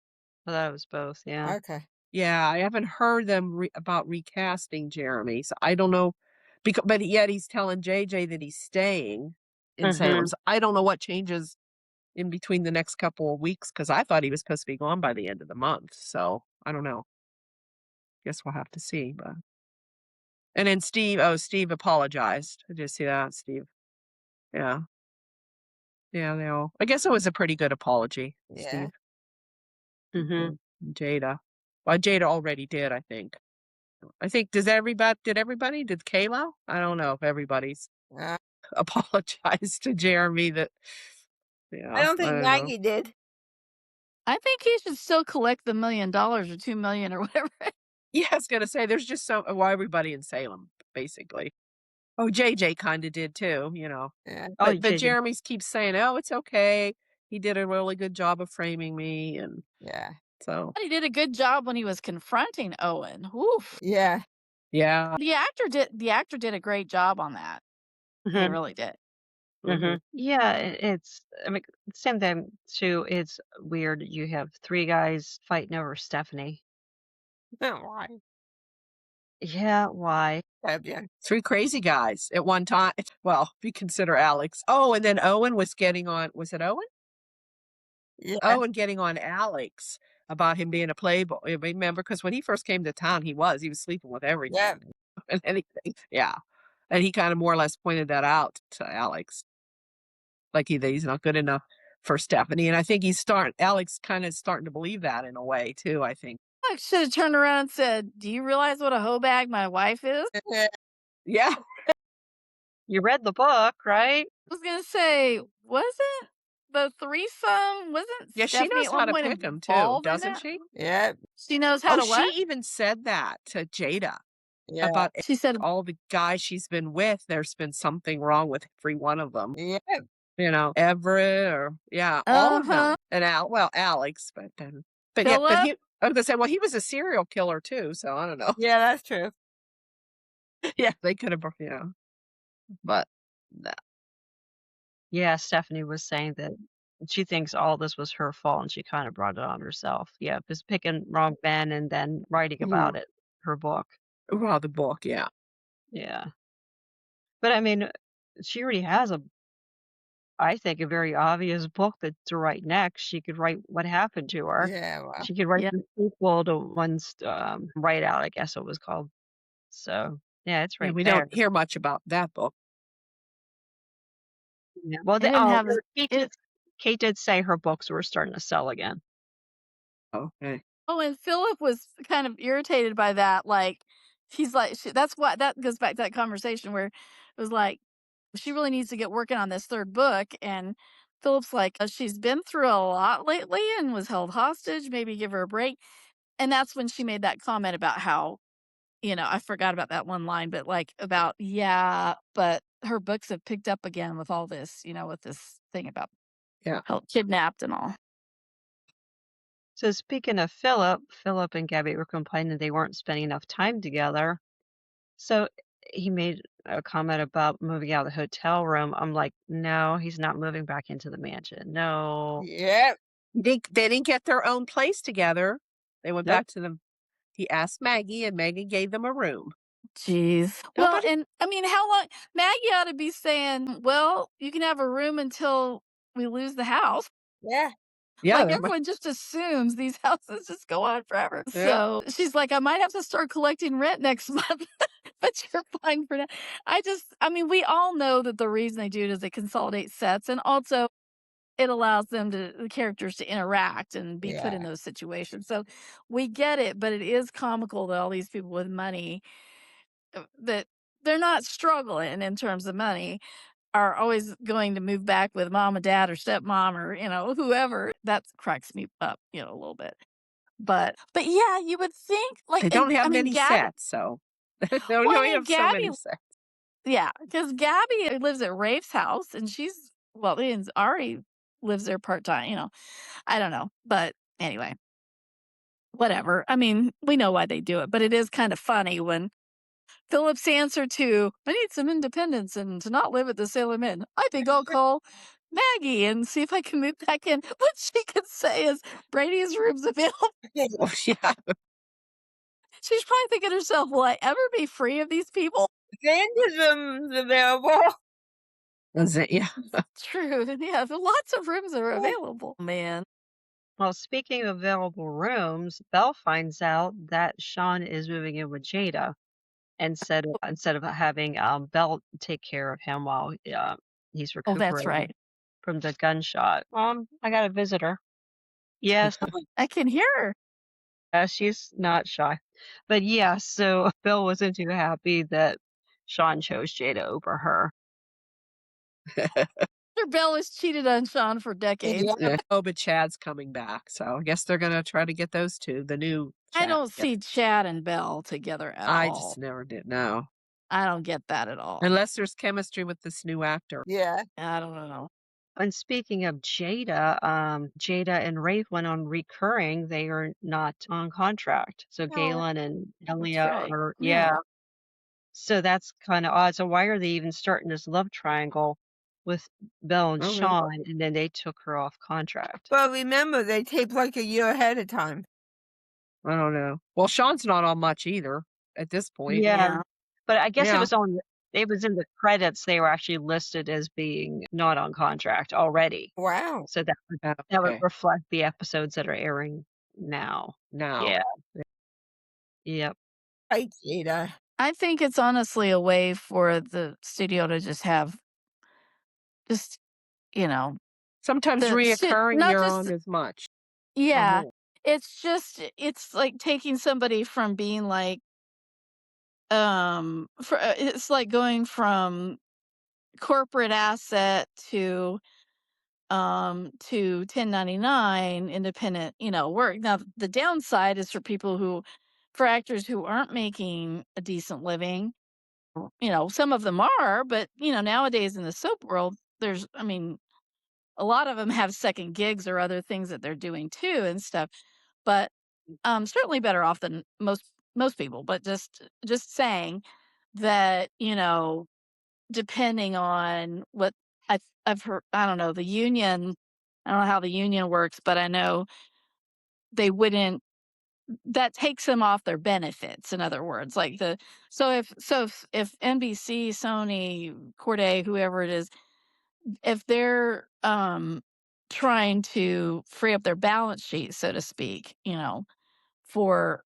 Well, that was both. Yeah. Okay. Yeah, I haven't heard them about recasting Jeremy, so I don't know. But yet he's telling JJ that he's staying in Salem. So I don't know what changes in between the next couple of weeks, because I thought he was supposed to be gone by the end of the month. So I don't know. Guess we'll have to see. But and then Steve apologized. Did you see that, Steve? Yeah, yeah. No, I guess it was a pretty good apology, Yeah. Steve. Mm-hmm. Jada. Well, Jada already did, I think. Did everybody? Did Kayla? I don't know if everybody's apologized to Jeremy that, I don't think know. Maggie did. I think he should still collect the $1 million or $2 million or whatever. Yeah, I was going to say, there's just everybody in Salem, basically. Oh, JJ kind of did too, Yeah. But JJ. Jeremy keeps saying, oh, it's okay. He did a really good job of framing me. And Yeah. so, He did a good job when he was confronting Owen. Oof. Yeah. yeah. The actor did a great job on that. They Mhm. really did. Mhm. Yeah, I mean, same thing too. It's weird. You have three guys fighting over Stephanie. Why? Yeah, why? Yeah. Three crazy guys at one time. Well, if you consider Alex. Oh, and then Owen was getting on, was it Owen? Yeah. Owen getting on Alex about him being a playboy. Remember, because when he first came to town, he was sleeping with everything Yeah. and anything. Yeah. And he kind of more or less pointed that out to Alex. Like that he's not good enough for Stephanie. And I think Alex kind of starting to believe that in a way too, I think. I should have turned around and said, "Do you realize what a hoe bag my wife is?" Yeah. You read the book, right? I was gonna say, wasn't the threesome? Wasn't Yeah, she Stephanie knows at how one to point pick him too, involved in doesn't that? she? Yeah. She knows how to She what? even said that to Jada Yeah. about She said, all the guys she's been with. There's been something wrong with every one of them. Yeah. Everett or all of them. And Alex, but I was gonna say, well, he was a serial killer too, so I don't know. Yeah, that's true. Yeah, they could have, but no. Yeah, Stephanie was saying that she thinks all this was her fault and she kind of brought it on herself. Yeah, just picking wrong men and then writing about it, her book. Well, the book, yeah. Yeah. But I mean, she already has I think, a very obvious book that to write next. She could write what happened to her. Yeah, well, She could write Yeah. the sequel to one's Write Out, I guess it was called. So yeah, it's Yeah, right we there. don't hear much about that book. Yeah. Well, I didn't have Kate did say her books were starting to sell again. Okay. Oh, and Philip was kind of irritated by that. Like, he's like, that's why that goes back to that conversation where it was like, she really needs to get working on this third book. And Philip's like, she's been through a lot lately and was held hostage. Maybe give her a break. And that's when she made that comment about how, I forgot about that one line, but like about, yeah, but her books have picked up again with all this, with this thing about Yeah. kidnapped and all. So speaking of Philip and Gabby were complaining they weren't spending enough time together. So he made a comment about moving out of the hotel room. I'm like, no, he's not moving back into the mansion. No. yep. They didn't get their own place together. They went Nope. back to them. He asked Maggie, and Maggie gave them a room. Jeez. Well, Nobody- and I mean, how long? Maggie ought to be saying, well, you can have a room until we lose the house. Yeah. Yeah, Like, there everyone just assumes these houses just go on forever. Yeah. So she's like, I might have to start collecting rent next month, but you're fine for now. We all know that the reason they do it is they consolidate sets, and also it allows the characters to interact and be put in Yeah. those situations. So we get it, but it is comical that all these people with money that they're not struggling in terms of money are always going to move back with mom and dad or stepmom or whoever. That cracks me up a little bit. But yeah, you would think like, They don't and, have many Gabby, sets, so they don't well, have so many sets. yeah, because Gabby lives at Rafe's house and and Ari lives there part-time. I don't know, but anyway, whatever. We know why they do it, but it is kind of funny when Philip's answer to, I need some independence and to not live at the Salem Inn. I think I'll call Maggie and see if I can move back in. What she could say is, Brady's room's available. Oh, yeah. She's probably thinking to herself, will I ever be free of these people? Xander's room's available. That's it, yeah. True. Yeah, lots of rooms are available. Man. Well, speaking of available rooms, Belle finds out that Sean is moving in with Jada instead of having Belle take care of him while he's Oh, that's recuperating right. from the gunshot. I got a visitor. Yes, I can hear her. she's not shy. But yeah, so Bill wasn't too happy that Sean chose Jada over her. Belle has cheated on Sean for decades. Yeah. Yeah. Oh, but Chad's coming back, so I guess they're going to try to get those two, the new Chad. I don't see Chad and Belle together at all. I just never did, no. I don't get that at all. Unless there's chemistry with this new actor. Yeah. I don't know. And speaking of Jada, Jada and Rafe went on recurring. They are not on contract. So Oh, Galen and Elia right. are, Yeah. yeah. So that's kind of odd. So why are they even starting this love triangle with Belle and Oh, really? Sean, and then they took her off contract? But remember, they tape like a year ahead of time. I don't know. Well, Sean's not on much either at this point. Yeah. But I guess Yeah. it was in the credits. They were actually listed as being not on contract already. Wow. So that would Okay. reflect the episodes that are airing now. Now. Yeah. Yep. Hi, Jada. I think it's honestly a way for the studio to just have Sometimes the reoccurring, not you're just on as much. or yeah. more. It's like taking somebody from being like it's like going from corporate asset to 1099 independent, work. Now the downside is for actors who aren't making a decent living. Some of them are, but nowadays in the soap world, a lot of them have second gigs or other things that they're doing too and stuff. But certainly better off than most people. But just saying that, depending on what I've heard, I don't know, the union. I don't know how the union works, but I know they wouldn't. That takes them off their benefits. In other words, like if NBC, Sony, Corday, whoever it is, if they're trying to free up their balance sheet, so to speak, for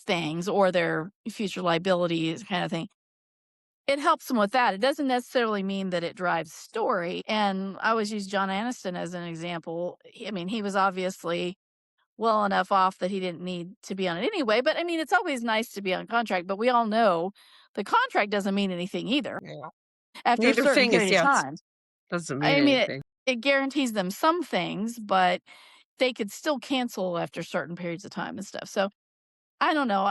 things or their future liabilities kind of thing, it helps them with that. It doesn't necessarily mean that it drives story. And I always use John Aniston as an example. I mean, he was obviously well enough off that he didn't need to be on it anyway. But I mean, it's always nice to be on contract, but we all know the contract doesn't mean anything either after a Neither certain thing is, period of yes, time. doesn't mean I mean, anything. it guarantees them some things, but they could still cancel after certain periods of time and stuff. So I don't know.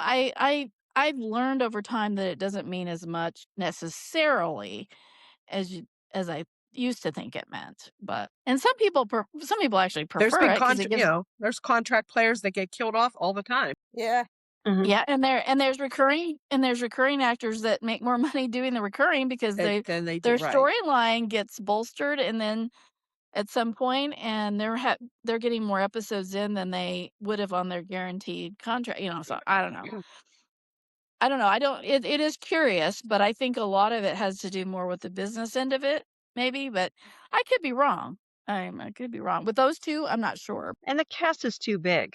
I've learned over time that it doesn't mean as much necessarily as I used to think it meant. But and some people actually There's prefer been it because it gives there's contract players that get killed off all the time. Yeah. Mhm. yeah, and there's recurring actors that make more money doing the recurring because Then they do, their right. storyline gets bolstered, and then at some point, and they're getting more episodes in than they would have on their guaranteed contract. So I don't know. It is curious, but I think a lot of it has to do more with the business end of it, maybe. But I could be wrong. I could be wrong with those two. I'm not sure. And the cast is too big.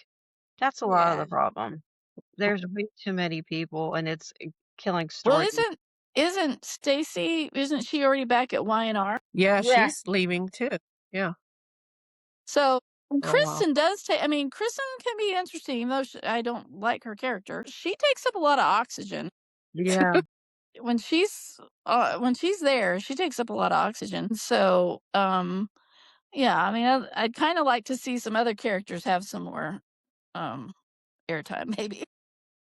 That's a lot of Yeah. the problem. There's way too many people, and it's killing Well, story. isn't Stacy? Isn't she already back at YNR? Yeah, Yeah. she's leaving too. Yeah. So and For a while. Kristen does take. I mean, Kristen can be interesting, even though I don't like her character. She takes up a lot of oxygen Yeah. when she's there. She takes up a lot of oxygen. So, yeah. I mean, I'd kind of like to see some other characters have some more airtime, maybe.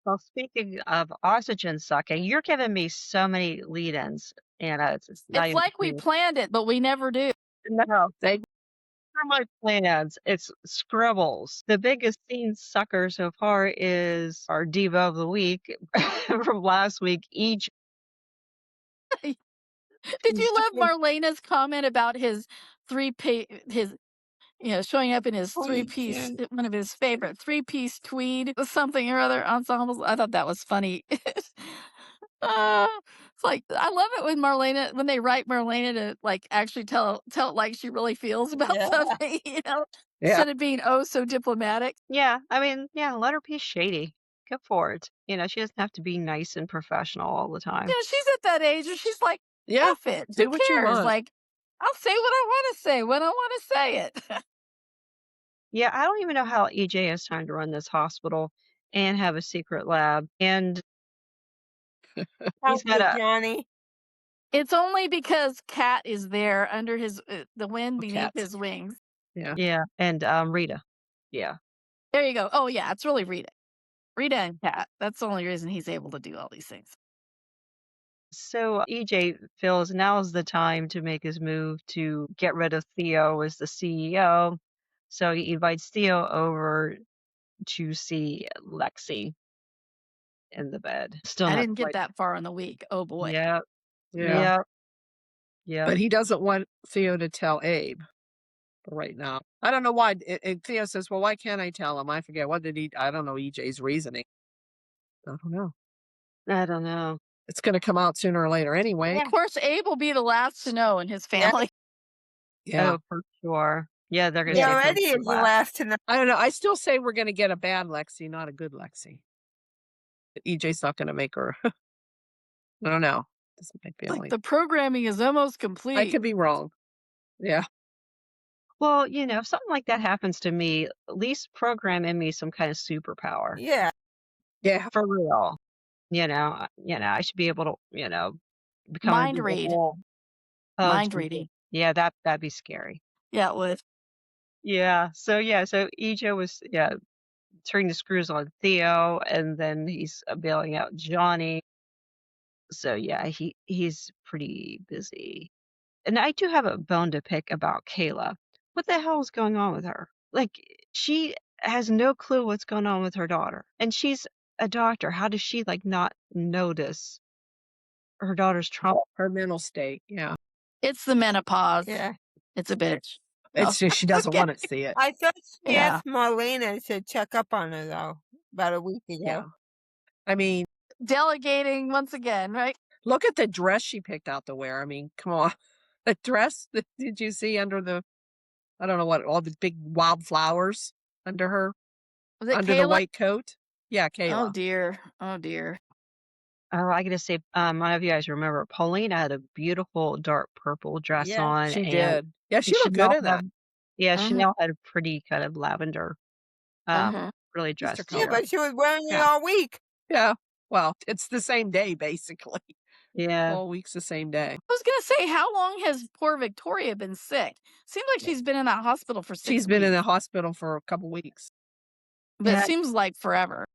Well, speaking of oxygen sucking, you're giving me so many lead-ins, and it's not It's even like we clear. planned it, but we never do. No, They for my plans, it's scribbles. The biggest scene sucker so far is our Diva of the Week from last week. Each Did you love Marlena's comment about his showing up in his Oh, three-piece, yeah. one of his favorite three-piece tweed, something or other ensembles? I thought that was funny. It's like I love it when they write Marlena to like actually tell it like she really feels about Yeah. something, Yeah. instead of being oh so diplomatic. Yeah, I mean, yeah, let her be shady. Go for it. She doesn't have to be nice and professional all the time. She's at that age where she's like, Yeah. F it. Do Who what you cares? want. Like, I'll say what I want to say when I want to say it. Yeah, I don't even know how EJ has time to run this hospital and have a secret lab. And Help he's got you, a Johnny. It's only because Cat is there under the wind beneath Cat. his wings. yeah, and Rita. Yeah. There you go. Oh yeah, it's really Rita. Rita and Cat. That's the only reason he's able to do all these things. So EJ feels now's the time to make his move to get rid of Theo as the CEO. So he invites Theo over to see Lexi in the bed. Still I not didn't get quite. that far in the week. Oh boy. Yeah, Yeah. yeah. But he doesn't want Theo to tell Abe right now. I don't know why. Theo says, well, why can't I tell him? I forget. I don't know EJ's reasoning. I don't know. I don't know. It's going to come out sooner or later anyway. Of course, Abe will be the last to know in his Yeah. family. Yeah. Oh, for sure. Yeah, they're gonna He say already something is the last. last to know. I don't know. I still say we're going to get a bad Lexi, not a good Lexi. But EJ's not going to make her. I don't know. This is my feeling. Like the programming is almost complete. I could be wrong. Yeah. Well, if something like that happens to me, at least program in me some kind of superpower. Yeah. Yeah. For real. I should be able to, become Mind read. invisible. Oh, Mind Jesus. reading. Yeah, that'd be scary. Yeah, it would. Yeah. So EJ was turning the screws on Theo, and then he's bailing out Johnny. So yeah, he's pretty busy. And I do have a bone to pick about Kayla. What the hell is going on with her? Like, she has no clue what's going on with her daughter. And she's a doctor. How does she not notice her daughter's trauma? Her mental state. Yeah. It's the menopause. Yeah. It's a bitch. It's just she doesn't Okay. want to see it. I thought she Yeah. asked Marlena to check up on her, though, about a week ago. Yeah. I mean, Delegating once again, right? look at the dress she picked out to wear. I mean, come on. The dress, did you see under the, I don't know what, all the big wildflowers under her, Was it under the Kayla? white coat? Yeah, Oh Kayla. dear. Oh dear. Oh, I gotta say, I don't know if you guys remember, Paulina had a beautiful dark purple dress Yeah. on, She and did. Yeah, she looked good Chanel in that. yeah, Mhm. Chanel had a pretty kind of lavender, Mhm. really Just her dress Yeah, too. color. but she was wearing it Yeah. all week. Yeah. Well, it's the same day, basically. Yeah. All week's the same day. I was gonna say, how long has poor Victoria been sick? Seems like she's been in that hospital for 6 She's been in the weeks, hospital for a couple weeks. but it Yeah. seems like forever.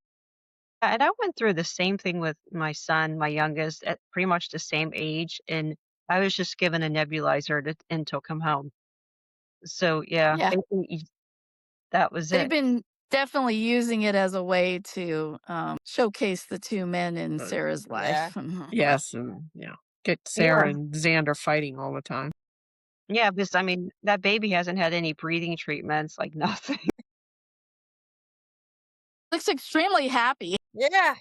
And I went through the same thing with my son, my youngest, at pretty much the same age, and I was just given a nebulizer until come home. So yeah, Yeah. that was They've it. been definitely using it as a way to showcase the two men in Uh, Sarah's Yeah. life. Yes, and get Sarah and Xander fighting all the time. Yeah, because I mean, that baby hasn't had any breathing treatments, like nothing. Looks extremely happy. Yeah.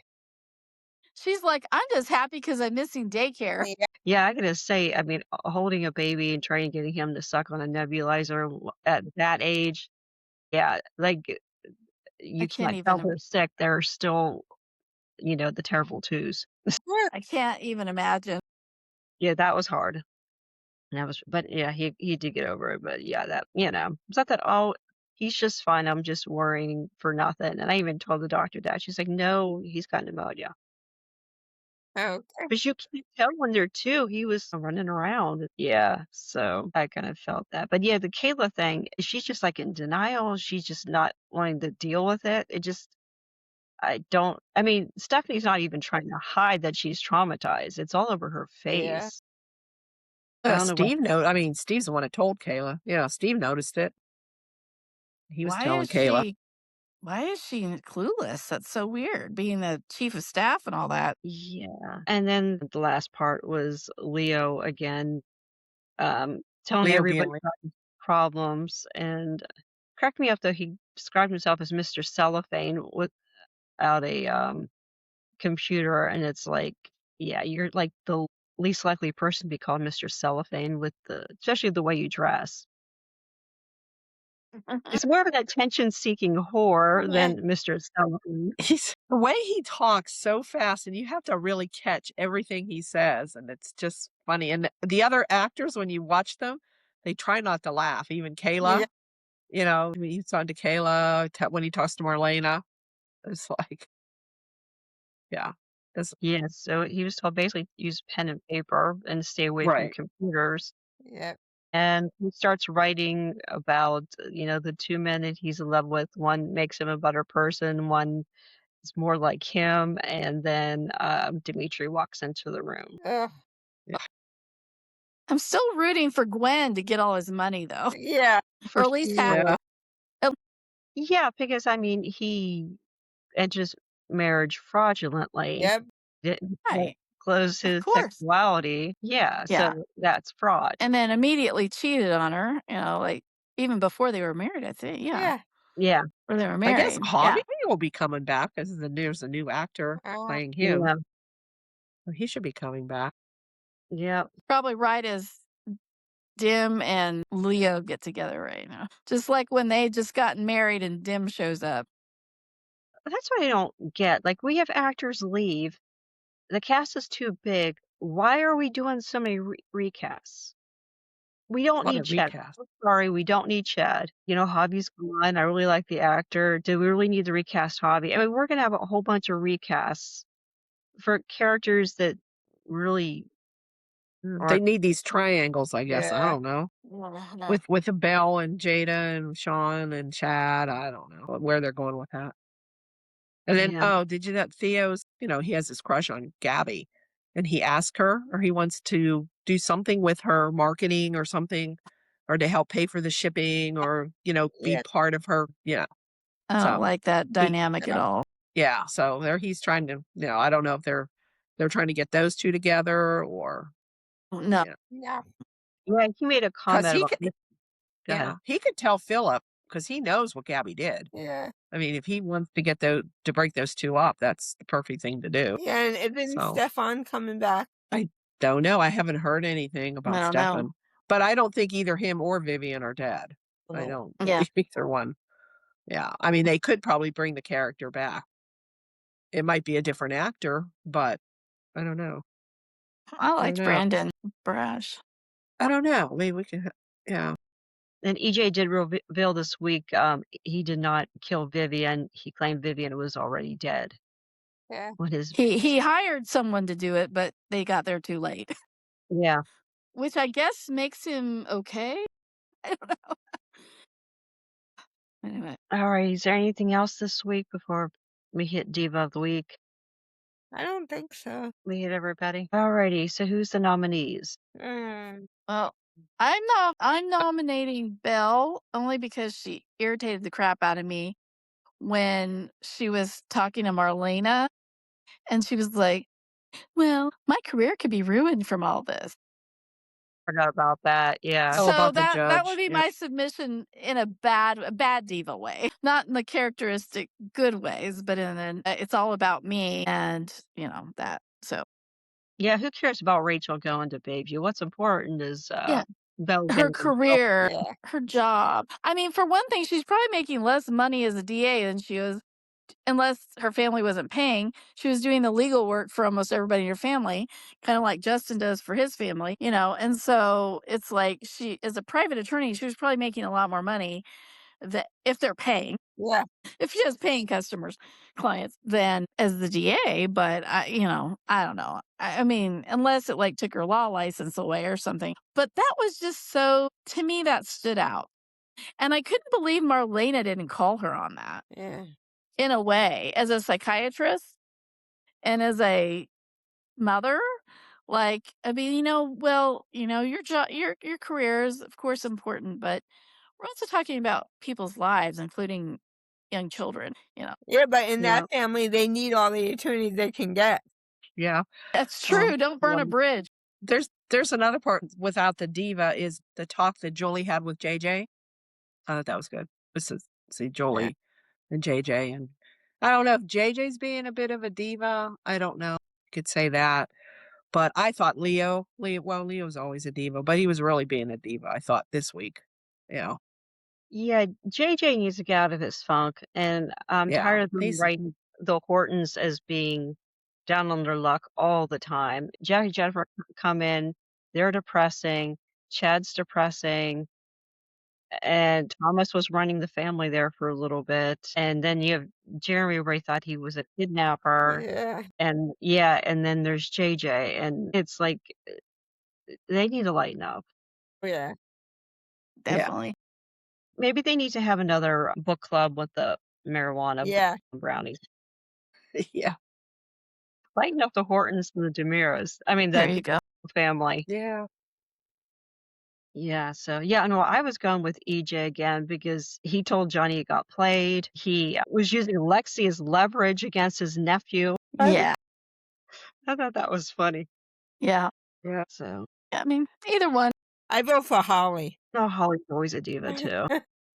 She's like, I'm just happy because I'm missing daycare. Yeah. Yeah, I gotta say, I mean, holding a baby and trying getting him to suck on a nebulizer at that age, yeah, like you can't can't tell even they're sick. They're still, the terrible twos. I can't even imagine. Yeah, that was hard. But yeah, he did get over it. But yeah, it's not that, oh, he's just fine. I'm just worrying for nothing. And I even told the doctor that. She's like, no, he's got pneumonia. Okay. But you can't tell when they're two. He was running around. Yeah, so I kind of felt that. But yeah, the Kayla thing, she's just like in denial. She's just not wanting to deal with it. I mean, Stephanie's not even trying to hide that she's traumatized. It's all over her Yeah. face. I don't know what. Steve's the one that told Kayla. Yeah, Steve noticed it. He was Why telling is Kayla. she? Why is she clueless? That's so weird. Being the chief of staff and all that. Yeah. And then the last part was Leo again, telling Leo everybody being about his problems, and cracked me up though he described himself as Mr. Cellophane without a computer, and it's like, yeah, you're like the least likely person to be called Mr. Cellophane especially the way you dress. He's more of an attention-seeking whore than Mr. Cellophane. the way he talks so fast, and you have to really catch everything he says, and it's just funny. And the other actors, when you watch them, they try not to laugh. Even Kayla, when he's on to Kayla, when he talks to Marlena, it's like, yeah. Yeah, so he was told basically to use pen and paper and stay away from Right. computers. Yeah. And he starts writing about, the two men that he's in love with. One makes him a better person, one is more like him, and then Dimitri walks into the room. Ugh. I'm still rooting for Gwen to get all his money though, Yeah. or at least have. Yeah. Yeah, because I mean, he entered his marriage fraudulently. Yep. Didn't Right. close Of his course. sexuality. Yeah, Yeah. so that's fraud. And then immediately cheated on her, like even before they were married, I think. Yeah. Yeah. Yeah. Or they were I married. guess Hobby Yeah. will be coming back because there's a new actor playing him. Yeah. So he should be coming back. Yeah. Probably right as Dim and Leo get together right now. Just like when they just gotten married and Dim shows up. That's what I don't get. Like, we have actors leave. The cast is too big. Why are we doing so many recasts? We don't What a need Chad. recast. I'm sorry, we don't need Chad. Hobby's gone. I really like the actor. Do we really need to recast Hobby? I mean, we're gonna have a whole bunch of recasts for characters that really They are. need these triangles, I guess. I Yeah. don't know. With Belle and Jada and Sean and Chad. I don't know where they're going with that. And then, Yeah. did you know Theo's, he has this crush on Gabi, and he asked her, or he wants to do something with her marketing or something, or to help pay for the shipping, or, be Yeah. part of her, I don't So like that dynamic at all. yeah. So he's trying to, I don't know if they're trying to get those two together or, No. Yeah. Yeah, he made a because comment he about. could, Go ahead. he could tell Philip because he knows what Gabi did. Yeah. I mean, if he wants to get to break those two up, that's the perfect thing to do. Yeah. And isn't So Stefan coming back? I don't know. I haven't heard anything I about don't Stefan. know. But I don't think either him or Vivian are dead. I don't Yeah. believe either one. Yeah. I mean, they could probably bring the character back. It might be a different actor, but I don't know. I liked know. Brandon Brash. I don't know. Maybe we can, yeah. And EJ did reveal this week he did not kill Vivian. He claimed Vivian was already dead. Yeah. What his He hired someone to do it, but they got there too late, yeah. which I guess makes him okay. I don't know. Anyway, All right. Is there anything else this week before we hit Diva of the Week? I don't think so. We hit everybody. All righty. So who's the nominees? well, I'm nominating Belle only because she irritated the crap out of me when she was talking to Marlena, and she was like, "Well, my career could be ruined from all this." Forgot about that. Yeah. Oh, So about the that would judge, be yeah. my submission in a bad diva way, not in the characteristic good ways, but in an it's all about me and that. So Yeah. Who cares about Rachel going to Bayview? What's important is yeah, Belle her getting herself- career, Yeah. her job. I mean, for one thing, she's probably making less money as a DA than she was, unless her family wasn't paying. She was doing the legal work for almost everybody in your family, kind of like Justin does for his family, and so it's like she, as a private attorney, she was probably making a lot more money that if they're paying, Yeah. if she has paying customers, clients, than as the DA. But I don't know. I mean, unless it like took her law license away or something. But that was just so, to me, that stood out. And I couldn't believe Marlena didn't call her on that. Yeah. In a way, as a psychiatrist and as a mother, like, I mean, your job, your career is of course important, but we're also talking about people's lives, including young children. Yeah, but in Yeah. that family, they need all the attorneys they can get. Yeah. That's true. Don't burn a bridge. There's another part without the diva is the talk that Jolie had with JJ. That was good. This is see Jolie and JJ, and I don't know if JJ's being a bit of a diva. I don't know. Could say that. But I thought Leo's always a diva, but he was really being a diva, I thought, this week. Yeah. Yeah, JJ needs to get out of his funk, and I'm Yeah, tired of them he's- writing the Hortons as being down on their luck all the time. Jack and Jennifer come in, they're depressing, Chad's depressing, and Thomas was running the family there for a little bit, and then you have Jeremy where he thought he was a kidnapper, Yeah. and then there's JJ, and it's like they need to lighten up. Yeah. Definitely. Maybe they need to have another book club with the marijuana Yeah. brownies. yeah. Lighten up the Hortons and the DiMeras. I mean, There the you go. family. Yeah. Yeah, so yeah, no, I was going with EJ again because he told Johnny he got played. He was using Lexi as leverage against his nephew. Yeah. I thought that was funny. Yeah. Yeah. So, I mean, either one. I vote for Holly. no, Holly's always a diva too.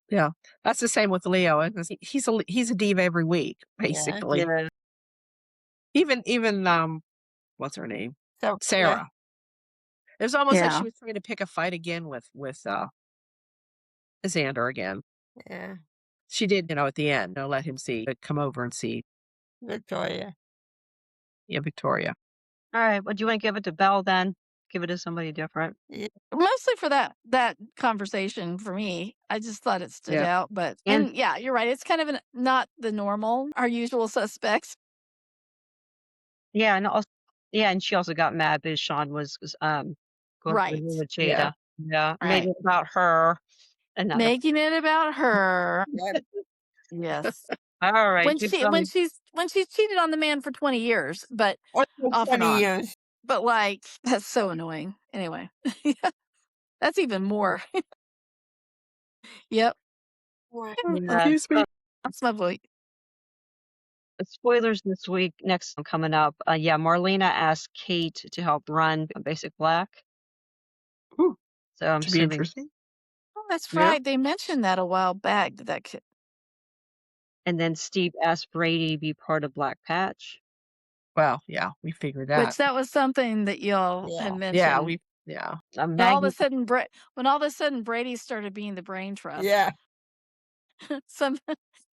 Yeah. That's the same with Leo. He's a diva every week, basically. Yeah. Even what's her name? So Sarah. It was almost like Yeah. she was trying to pick a fight again with Xander again. Yeah. She did, at the end, let him come over and see Victoria. Victoria. All right, well, do you want to give it to Belle then? Give it to somebody different. Mostly for that conversation for me. I just thought it stood Yeah. out. But And- and yeah, you're right. It's kind of not the normal, our usual suspects. Yeah, and also, yeah, and she also got mad because Sean was going Right. with Yeah. Jada. Yeah, made Right. it about her and not Making it about her. Yeah. Yes. all right. when do she some- when she's cheated on the man for 20 years, but Or Off and 20 on. years. but like that's so annoying. Anyway. That's even more. Yep. Yeah, Excuse me. That's my vote. spoilers this week. Next one coming up. Yeah, Marlena asked Kate to help run Basic Black. Ooh, So I'm should be assuming, interesting. Oh, that's Yeah. right. They mentioned that a while back. That kid. and then Steve asked Brady to be part of Black Patch. Well, yeah, we figured that. Which that was something that y'all Yeah. had mentioned. Yeah, we Yeah. When all of a Maggie, sudden, Brady started being the brain trust. Yeah. Some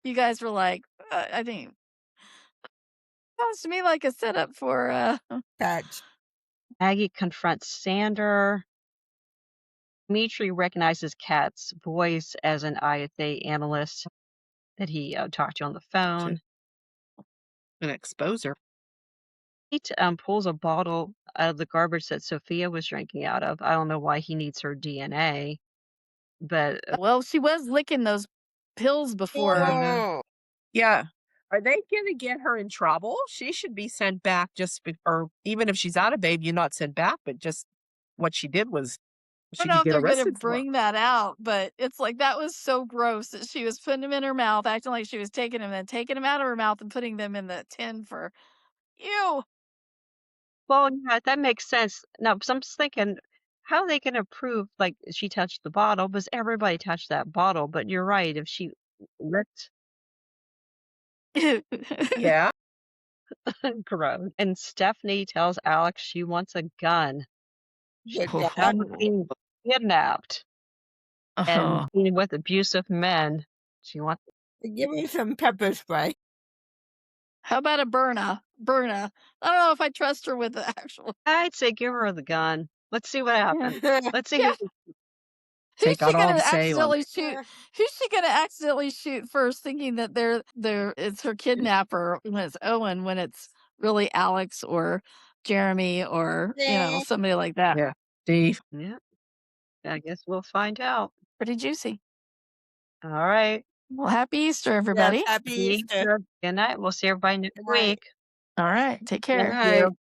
you guys were like, I think sounds to me like a setup for Patch. Maggie confronts Xander. Dimitri recognizes Kat's voice as an IFA analyst that he talked to on the phone. An exposer. Kate pulls a bottle out of the garbage that Sophia was drinking out of. I don't know why he needs her DNA, but well, she was licking those pills before. Oh. Yeah. Are they going to get her in trouble? She should be sent back or even if she's out of baby, you're not sent back, but just what she did was I she don't know could if get they're going to arrested for. bring that out, but it's like that was so gross that she was putting them in her mouth, acting like she was taking them, then taking them out of her mouth and putting them in the tin for ew. well, yeah, that makes sense. Now, so I'm just thinking, how are they going to prove like she touched the bottle? Because everybody touched that bottle. But you're right. If she licked, Yeah. gross. And Stephanie tells Alex she wants a gun. She's Good job. done with being kidnapped and being with abusive men. She wants. Give me some pepper spray. How about a Berna? I don't know if I trust her with the actual. I'd say give her the gun. Let's see what happens. Let's see Yeah. who. Who's Take out she all gonna the Salem. accidentally shoot? Who's she gonna accidentally shoot first, thinking that it's her kidnapper when it's Owen, when it's really Alex or Jeremy or somebody like that. Yeah. Steve. Yeah. I guess we'll find out. Pretty juicy. All right. Well, happy Easter, everybody. Yes, happy Easter. Good night. We'll see everybody next Good night. week. All right, take care. Good night.